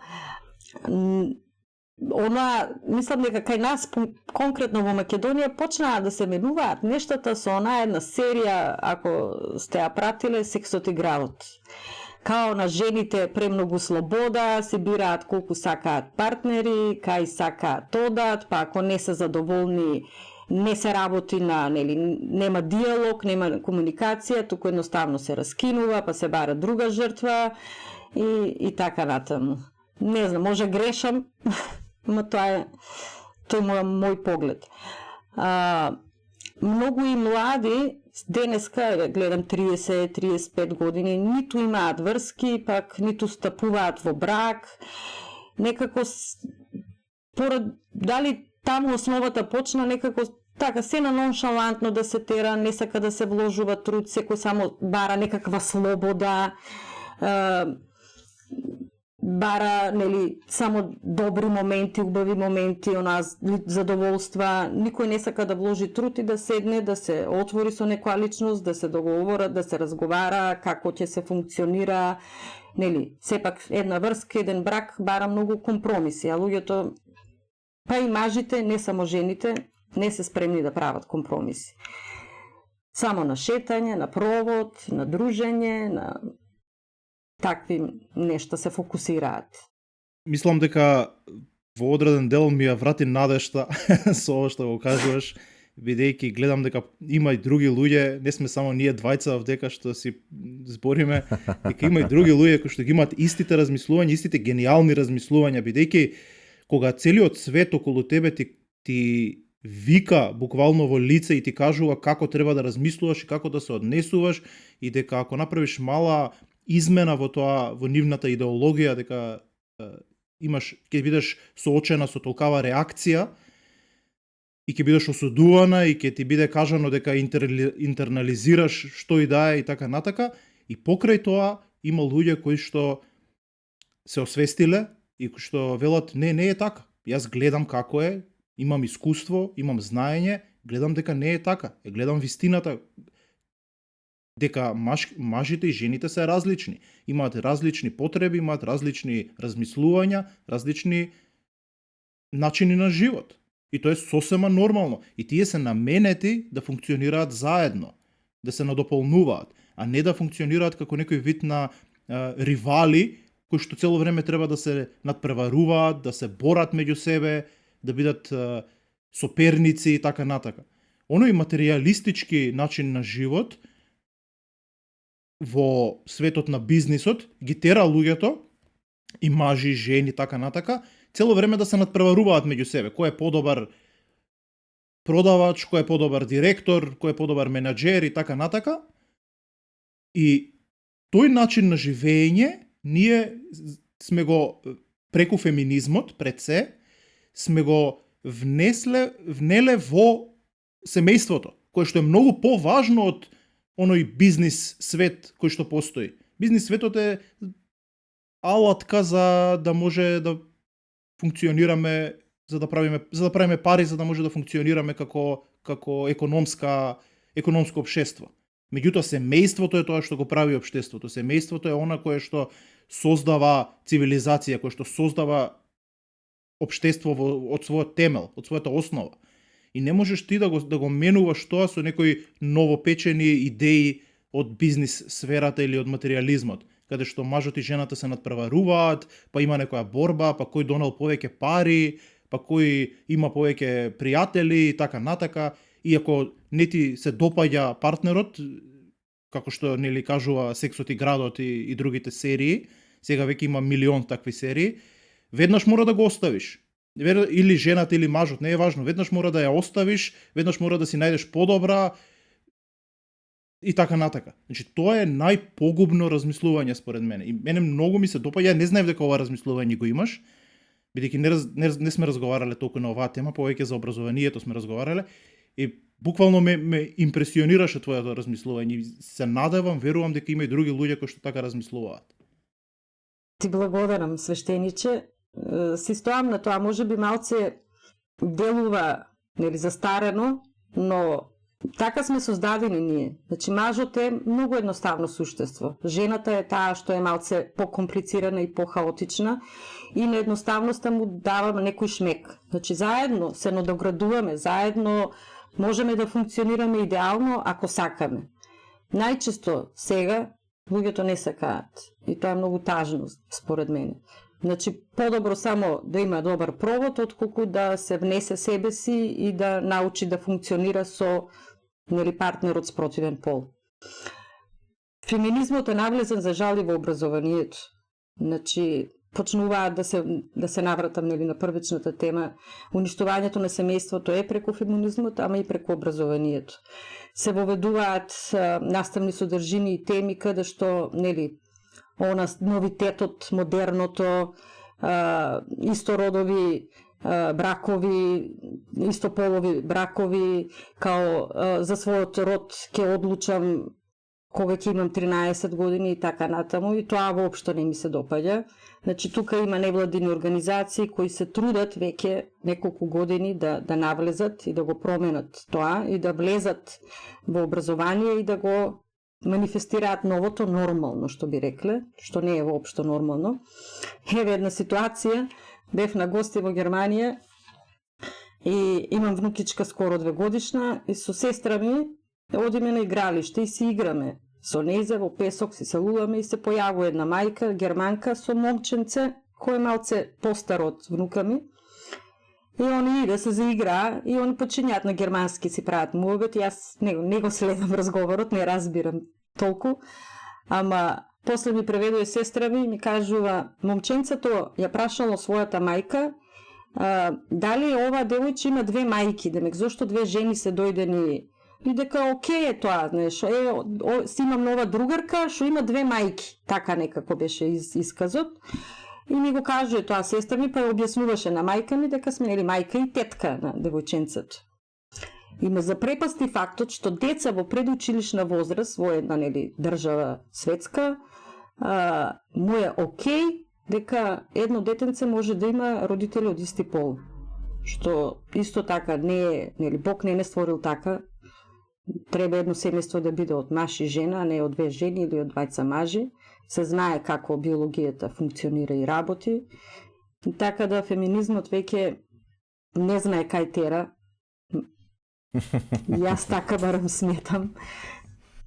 Мислам дека кај нас, конкретно во Македонија, почнаа да се менуваат нештата со она една серија, ако сте ја пратиле, Сексот и гралот. Као на жените премногу слобода, се бираат колку сакаат партнери, кај сакаат одат, па ако не се задоволни, не се работи на, нема диалог, нема комуникација, туку едноставно се раскинува, па се бара друга жртва и така натаму. Не знам, може грешам, но тоа е мој поглед. многу и млади денеска, гледам 30-35 години, ниту имаат врски, пак ниту стапуваат во брак. Некако дали таму основата почна некако така се на ноншалантно да се тера, не сака да се вложува труд, секој само бара некаква слобода, бара, нели, само добри моменти, убави моменти, задоволства. Никој не сака да вложи труд и да седне, да се отвори со некоја личност, да се договора, да се разговара како ќе се функционира. Нели, сепак една врска, еден брак бара многу компромиси, а луѓето, па и мажите, не само жените, не се спремни да прават компромиси. Само на шетање, на провод, на дружење, на такви нешта се фокусираат. Мислам дека во одреден дел ми ја врати надежта со ова што го кажуваш, бидејќи гледам дека има и други луѓе, не сме само ние двајца овдека што си збориме, дека има и други луѓе кои што ги имаат истите размислувања, истите гениални размислувања, бидејќи кога целиот свет околу тебе ти вика буквално во лице и ти кажува како треба да размислуваш и како да се однесуваш, и дека ако направиш мала измена во тоа, во нивната идеологија, дека ќе бидеш соочена со толкава реакција и ќе бидеш осудувана и ќе ти биде кажано дека интернализираш што и да е и така натака, и покрај тоа има луѓе кои што се освестиле и кои што велат не е така. Јас гледам како е, имам искуство, имам знаење, гледам дека не е така. Гледам вистината, дека мажите и жените се различни. Имаат различни потреби, имаат различни размислувања, различни начини на живот. И тоа е сосема нормално. И тие се наменети да функционираат заедно, да се надополнуваат, а не да функционираат како некој вид на ривали, кои што цело време треба да се надпреваруваат, да се борат меѓу себе, да бидат соперници и така натака. Оној материјалистички начин на живот во светот на бизнисот ги тера луѓето, и мажи, жени, така натака, цело време да се надпреваруваат меѓу себе. Кој е подобар продавач, кој е подобар директор, кој е подобар менаџер и така натака. И тој начин на живење ние сме го преку феминизмот, пред се, сме го внеле во семејството, кое што е многу поважно од оној бизнис свет кој што постои. Бизнис светот е алатка за да може да функционираме, за да правиме пари, за да може да функционираме како економско општество. Меѓутоа семејството е тоа што го прави општеството. Семејството е она кое што создава цивилизација, кое што создава општество од својот темел, од својата основа. И не можеш ти да го менуваш тоа со некои новопечени идеи од бизнис сферата или од материјализмот, каде што мажот и жената се надпреваруваат, па има некоја борба, па кој донел повеќе пари, па кој има повеќе пријатели и така натака. И ако не ти се допаѓа партнерот, како што нели кажува Сексот и градот и другите серии, сега веќе има милион такви серии, веднаш мора да го оставиш. Или жената или мажот, не е важно, веднаш мора да ја оставиш, веднаш мора да си најдеш подобра и така натака. Значи тоа е најпогубно размислување според мене. И мене многу ми се допаѓа, не знаев дека ова размислување го имаш, бидејќи не сме разговарале толку на оваа тема, повеќе за образованието сме разговарале. И буквално ме импресионираше твоето размислување. Се надевам, верувам дека има и други луѓе кои што така размислуваат. Ти благодарам, свештениче. Си стоам на тоа, може би малце делува нели застарено, но така сме создадени ние. Значи мажот е многу едноставно суштество. Жената е таа што е малце покомплицирана и похаотична и на едноставноста му дава некој шмек. Значи заедно се надоградуваме, заедно можеме да функционираме идеално ако сакаме. Најчесто сега луѓето не сакаат и тоа е многу тажно според мене. Значи подобро само да има добар провод отколку да се внесе себе си и да научи да функционира со нели партнерот с противен пол. Феминизмот е навлезен за жали во образованието. Значи почнуваат да се навратам на првичната тема. Уништувањето на семејството е преку феминизмот, ама и преку образованието. Се воведуваат наставни содржини и теми каде што новитетот, модерното, истородови бракови, истополови бракови, као за својот род ќе одлучам кога ќе имам 13 години и така натаму, и тоа воопшто не ми се допаѓа. Значи, тука има невладини организации кои се трудат веќе неколку години да навлезат и да го променат тоа и да влезат во образование и да го манифестираат новото нормално, што би рекле, што не е воопшто нормално. Еве една ситуација, бев на гости во Германија и имам внукичка скоро 2 годишна и со сестра ми одиме на игралиште и си играме со незе во песок, си се луламе и се појавува една мајка, германка, со момченце, кој е малце постар од внука ми. И они иде се заиграа и они почињаат на германски си прават муабет и јас не го следам разговорот, не разбирам толку. Ама после ми преведува сестра ми и ми кажува, момченцето ја прашало својата мајка дали ова девојче има 2 мајки, демек зошто 2 жени се дојдени. И дека окей е тоа, знаеш, си имам нова другарка, што има 2 мајки, така некако беше исказот. И ми го кажува тоа сестра ми, па ја објаснуваше на мајка ми дека сме мајка и тетка на девојченцето. И ме запрепасти фактот што деца во предучилишна возраст, во една држава светска, му е окей дека едно детенце може да има родители од исти пол. Што исто така не е, Бог не створил така. Треба едно семејство да биде од маж и жена, а не од 2 жени или од 2 мажи. Се знае како биологијата функционира и работи. Така да феминизмот веќе не знае кај тера. Јас така барам сметам.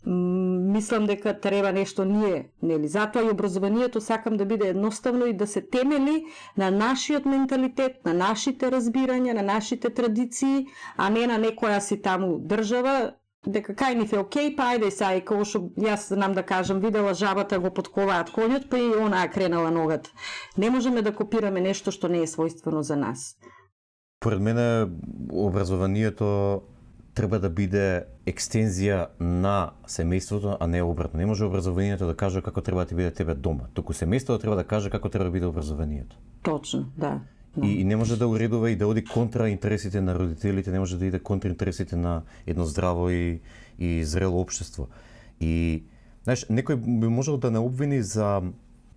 Мислам дека треба нешто ние, затоа и образованието сакам да биде едноставно и да се темели на нашиот менталитет, на нашите разбирања, на нашите традиции, а не на некоја си таму држава, дека кај нив е окей, па ајде сега, и како што јас знам да кажам, видела жабата го потковаат конјот, па и она кренала ногата. Не можеме да копираме нешто што не е својствено за нас. Поред мене образованието треба да биде екстензија на семејството, а не обратно. Не може образованието да каже како треба да ти биде тебе дома, туку семејството треба да каже како треба да биде образованието. Точно, да. И не може да уредува и да оди контра интересите на родителите, не може да иде контра интересите на едно здраво и зрело општество. И знаеш, некој би можел да не обвини за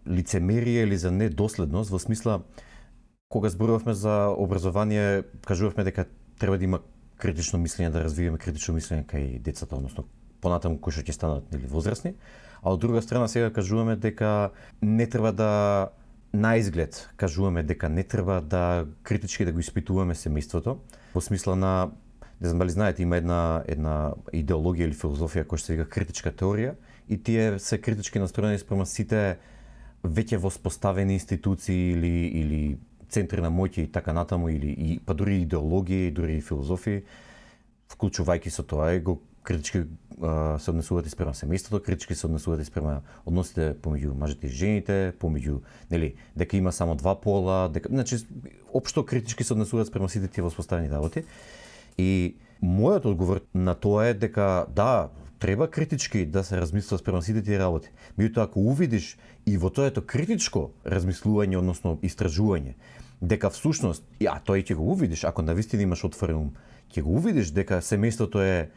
лицемерие или за недоследност, во смисла кога зборувавме за образование, кажувавме дека треба да има критично мислење, да развиваме критично мислење кај децата, односно понатаму кои што ќе станат возрастни, а од друга страна сега кажуваме дека не треба да на изглед кажуваме дека не треба да критички да го испитуваме семејството, во смисла на, не знам дали знаете, има една идеологија или филозофија која што се вика критичка теорија и тие се критички настроени спрема сите веќе воспоставени институции или центри на моќи и така натаму, или па дури идеологии, дури филозофии, вклучувајќи со тоа и го критички се однесуваат и спрема семејството, критички се однесуваат и спрема односите помеѓу мажите и жените, помеѓу, дека има само 2 пола, значи општо критички се однесуваат спрема сите тие воспоставени работи. И мојот одговор на тоа е дека да, треба критички да се размисла спрема сите тие работи. Меѓутоа, ако увидиш и во тоето критичко размислување, односно истражување, дека всушност, тој ќе го увидиш, ако навистина имаш отворен ум, ќе го увидиш дека семејството е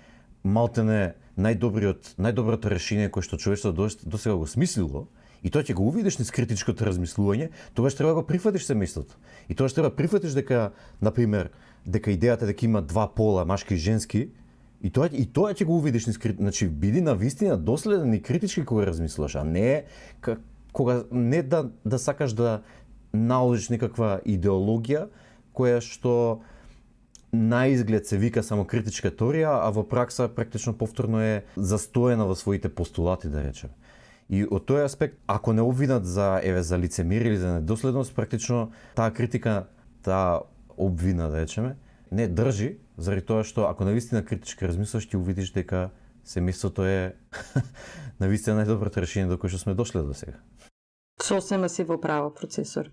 малтене најдоброто решение кое што човештвото досега го смислило, и тоа ќе го увидиш низ критичкото размислување, тогаш треба да го прифатиш семејството. И тогаш треба да прифатиш дека, например, дека идејата дека има 2 пола, машки и женски, и тоа ќе го увидиш низ критичко, значи биди навистина доследен и критички кога размислуваш, а не кога не да сакаш да наложиш некаква идеологија која што на изглед се вика само критичка теорија, а во пракса практично повторно е застоена во своите постулати, да речем. И од тој аспект, ако не обвинат за лицемерие или за недоследност, практично таа критика, таа обвина, да речеме, не држи, заради тоа што ако навистина критички размислаш, ќе увидиш дека семејството е навистина најдоброто решение до кое што сме дошле до сега. Сосема си во право, процесор.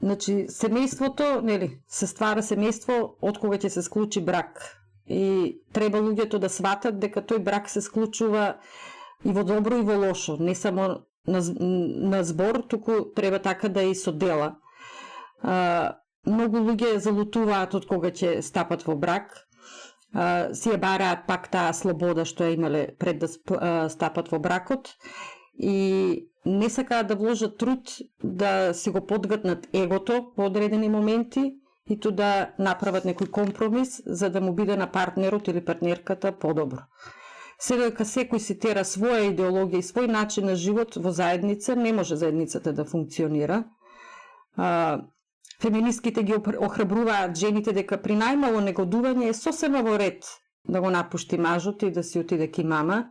Значи, семејството, нели, се ствара семејство од кога ќе се склучи брак. И треба луѓето да сватат дека тој брак се склучува и во добро и во лошо, не само на збор, туку треба така да и со дела. Многу луѓе залутуваат од кога ќе стапат во брак, си ја бараат пак таа слобода што ја имале пред да стапат во бракот и не сакаат да вложат труд да си го подгатнат егото во одредени моменти и ту да направат некој компромис за да му биде на партнерот или партнерката подобро. Сега дека секој си тера своја идеологија и свој начин на живот во заедница, не може заедницата да функционира. Феминистките ги охрабруваат жените дека при најмало негодување е сосема во ред да го напушти мажот и да си отиде ки мама.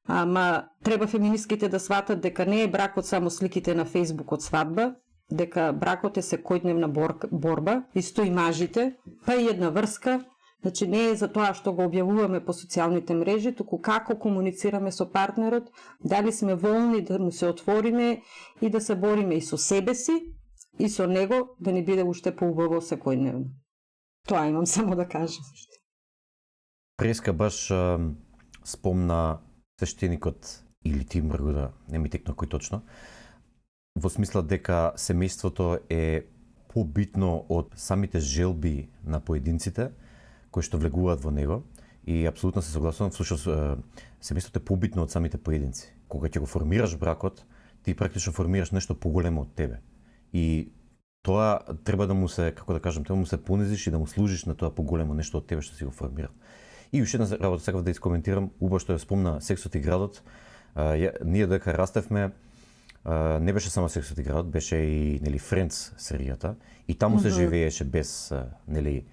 Ама треба феминистките да сватат дека не е бракот само сликите на Фејсбук од свадба, дека бракот е секојдневна борба, исто и мажите, па и една врска. Значи не е за тоа што го објавуваме по социјалните мрежи, туку како комуницираме со партнерот, дали сме волни да му се отвориме и да се бориме и со себе си, и со него, да ни биде уште поубаво секојдневно. Тоа имам само да кажам. Преска баш спомна свештеникот или ти Мргуда, не ми текна кој точно, во смисла дека семејството е побитно од самите желби на поединците кои што влегуваат во него и апсолутно се согласувам, всушност семејството е побитно од самите поединци. Кога ќе го формираш бракот, ти практично формираш нешто поголемо од тебе. И тоа треба да му се, како да кажам, треба да му се понизиш и да му служиш на тоа поголемо нешто од тебе што си го формирал. И уште една работа сакав да искоментирам, убаво што ја спомна Сексот и градот. Ние дека растевме, не беше само Сексот и градот, беше и нели Френдс серијата и таму се живееше без нели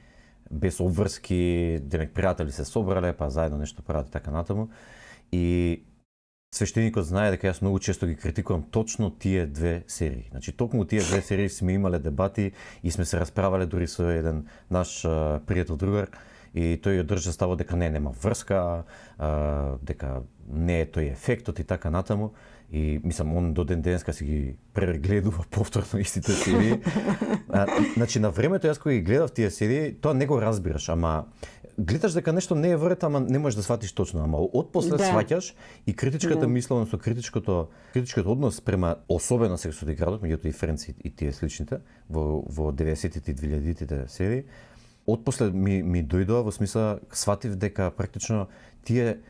без обврски, денек пријатели се собрале, па заедно нешто прават и така натаму. И свештеникот знае дека јас многу често ги критикувам точно тие две серии. Значи токму тие две серии сме имале дебати и сме се расправале дури со еден наш пријател другар и тој ја држа ставот дека нема врска, дека не е тој ефектот и така натаму. И мислам, он до ден денеска си ги прегледува повторно истите серии. Значи, на времето јас кога ги гледав тие серии, тоа не го разбираш, ама гледаш дека нешто не е вред, ама не можеш да сватиш точно, ама отпосле сваќаш и критичката мисла, односно критичкиот однос према особено Сексот и градот, меѓутоа и Френдс и тие сличните во 90-тите и 2000-тите серии, отпосле ми дојдоа во смисла сватив дека практично тие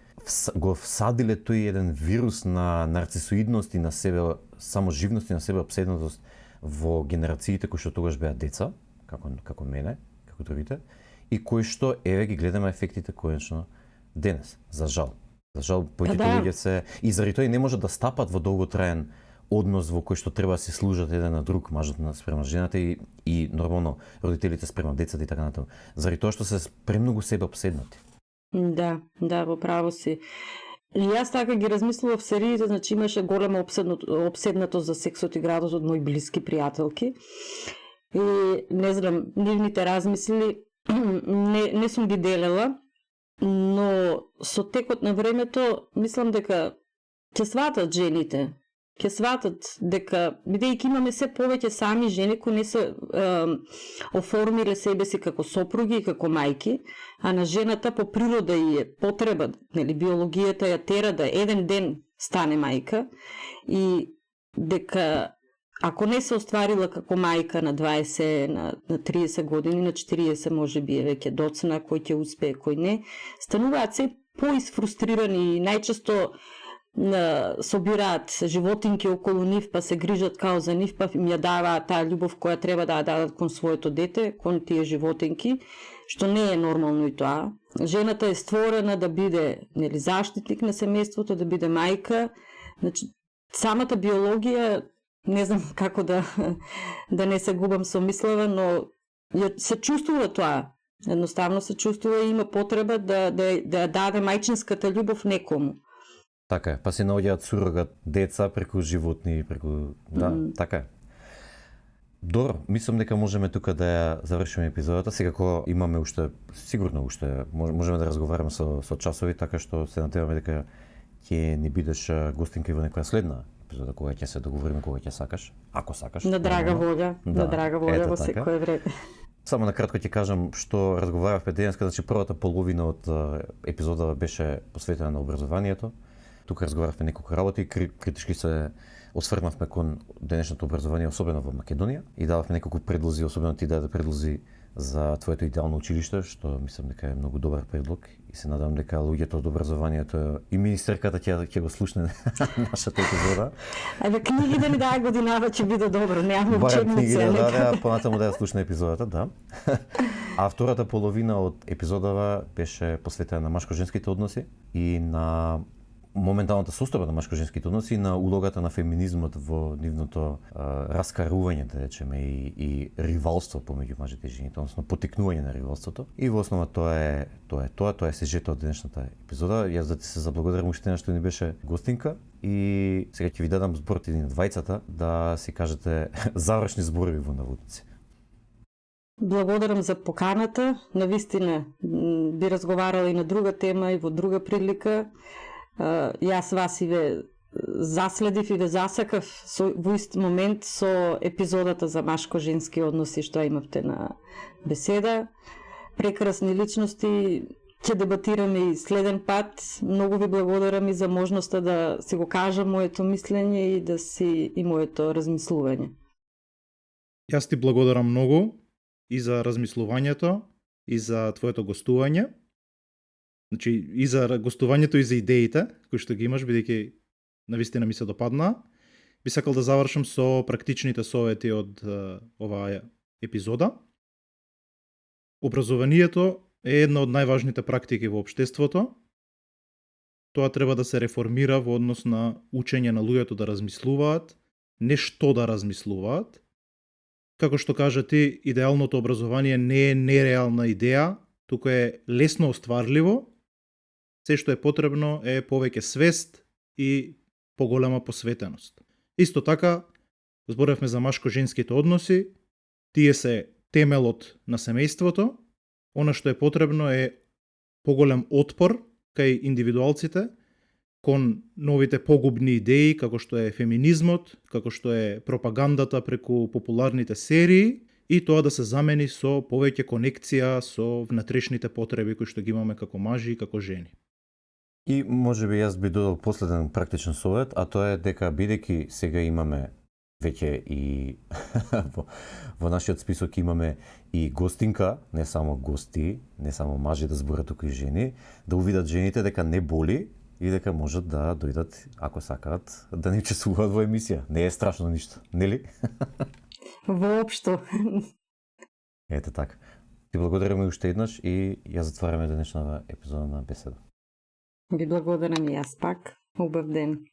го всадиле тој еден вирус на нарцисоидност и на себе саможивност и на себе обседнатост во генерациите кои што тогаш беа деца, како мене, како другите, и кои што еве ги гледаме ефектите конечно денес, за жал. За жал повеќето луѓе се и заради тоа не можат да стапат во долготраен однос во кој што треба да се служат еден на друг, мажот спрема жената и нормално родителите спрема децата и така натаму. Заради тоа што се премногу себе обседнати. Да, во право си. И јас така ги размислував сериите, значи имаше голема обседнатост за Сексот и градот од мои блиски пријателки. И не знам, нивните размисли не сум ги делела, но со текот на времето мислам дека ќе сватат жените, ќе сватат дека бидејќи имаме се повеќе сами жени кои не се оформиле себе си како сопруги и како мајки, а на жената по природа и е потреба, нели биологијата ја тера да еден ден стане мајка и дека ако не се остварила како мајка на 20, на 30 години, на 40 можеби е веќе доцна, кој ќе успее, кој не, стануваат се поисфрустрирани и најчесто собираат животинки околу нив, па се грижат као за нив, па им ја даваат таа љубов која треба да ја дадат кон своето дете, кон тие животинки, што не е нормално и тоа. Жената е створена да биде нели заштитник на семејството, да биде мајка. Значи, самата биологија, не знам како да не се губам со мислава, но се чувствува тоа. Едноставно се чувствува и има потреба да даде мајчинската љубов некому. Така е, па се наоѓаат сурогат деца преку животни, преку така е. Добро, мислам дека можеме тука да ја завршиме епизодата, секако имаме уште сигурно можеме да разговараме со часови, така што се надеваме дека ќе ни бидеш гостинка и во некоја следна епизода, кога ќе се договориме, кога ќе сакаш, ако сакаш. На драга нормално. волја, Да, на драга волја ето во така. секое време. Само накратко ќе кажам што разговаравме денеска, значи првата половина од епизодава беше посветена на образованието. Тука разговаравме неколку работи, критички се осврнавме кон денешното образование, особено во Македонија, и дававме неколку предлози, особено ти даде предлози за твоето идеално училиште, што мислам дека е многу добар предлог и се надам дека луѓето од образованието и министерката ќе го слушне нашата епизода. Абе, книги да ни даде годинава ќе биде добро, нема Барем книги учебници. да даде, а понатаму да ја слушне епизодата, да. А втората половина од епизодава беше посветена на машко-женските односи и на моменталната состојба на машко-женските односи и на улогата на феминизмот во нивното раскарување, да речеме, и ривалство помеѓу мажите и жените, односно потикнување на ривалството. И во основа тоа е сежето од денешната епизода. Јас да ти се заблагодарам уште еднаш што ни беше гостинка и сега ќе ви дадам збор еден двајцата да си кажете завршни зборови во наводници. Благодарам за поканата. Навистина би разговарала и на друга тема и во друга прилика. Јас вас и ве заследив и ве засакав во ист момент со епизодата за машко-женски односи што имавте на беседа. Прекрасни личности, ќе дебатираме и следен пат. Многу ви благодарам и за можноста да си го кажам моето мислење и моето размислување. Јас ти благодарам многу и за размислувањето, и за твоето гостување. Значи, и за гостувањето и за идеите кои што ги имаш, бидејќи навистина ми се допадна. Би сакал да завршам со практичните совети од оваа епизода. Образованието е една од најважните практики во општеството. Тоа треба да се реформира во однос на учење на луѓето да размислуваат, не што да размислуваат. Како што кажа ти, идеалното образование не е нереална идеја, туку е лесно остварливо. Се што е потребно е повеќе свест и поголема посветеност. Исто така, зборевме за машко-женските односи, тие се темелот на семејството. Она што е потребно е поголем отпор кај индивидуалците кон новите погубни идеи, како што е феминизмот, како што е пропагандата преку популарните серии, и тоа да се замени со повеќе конекција со внатрешните потреби кои што ги имаме како мажи и како жени. И може би јас би додал последен практичен совет, а тоа е дека бидејќи сега имаме веќе и во нашиот список имаме и гостинка, не само гости, не само мажи да зборат, туку и жени, да увидат жените дека не боли и дека можат да дојдат, ако сакаат, да не учествуваат во емисија. Не е страшно ништо, нели? Воопшто. Ете така. Ти благодараме уште еднаш и ја затвараме денешната епизода на беседа. Ви благодарам и јас пак. Убав ден.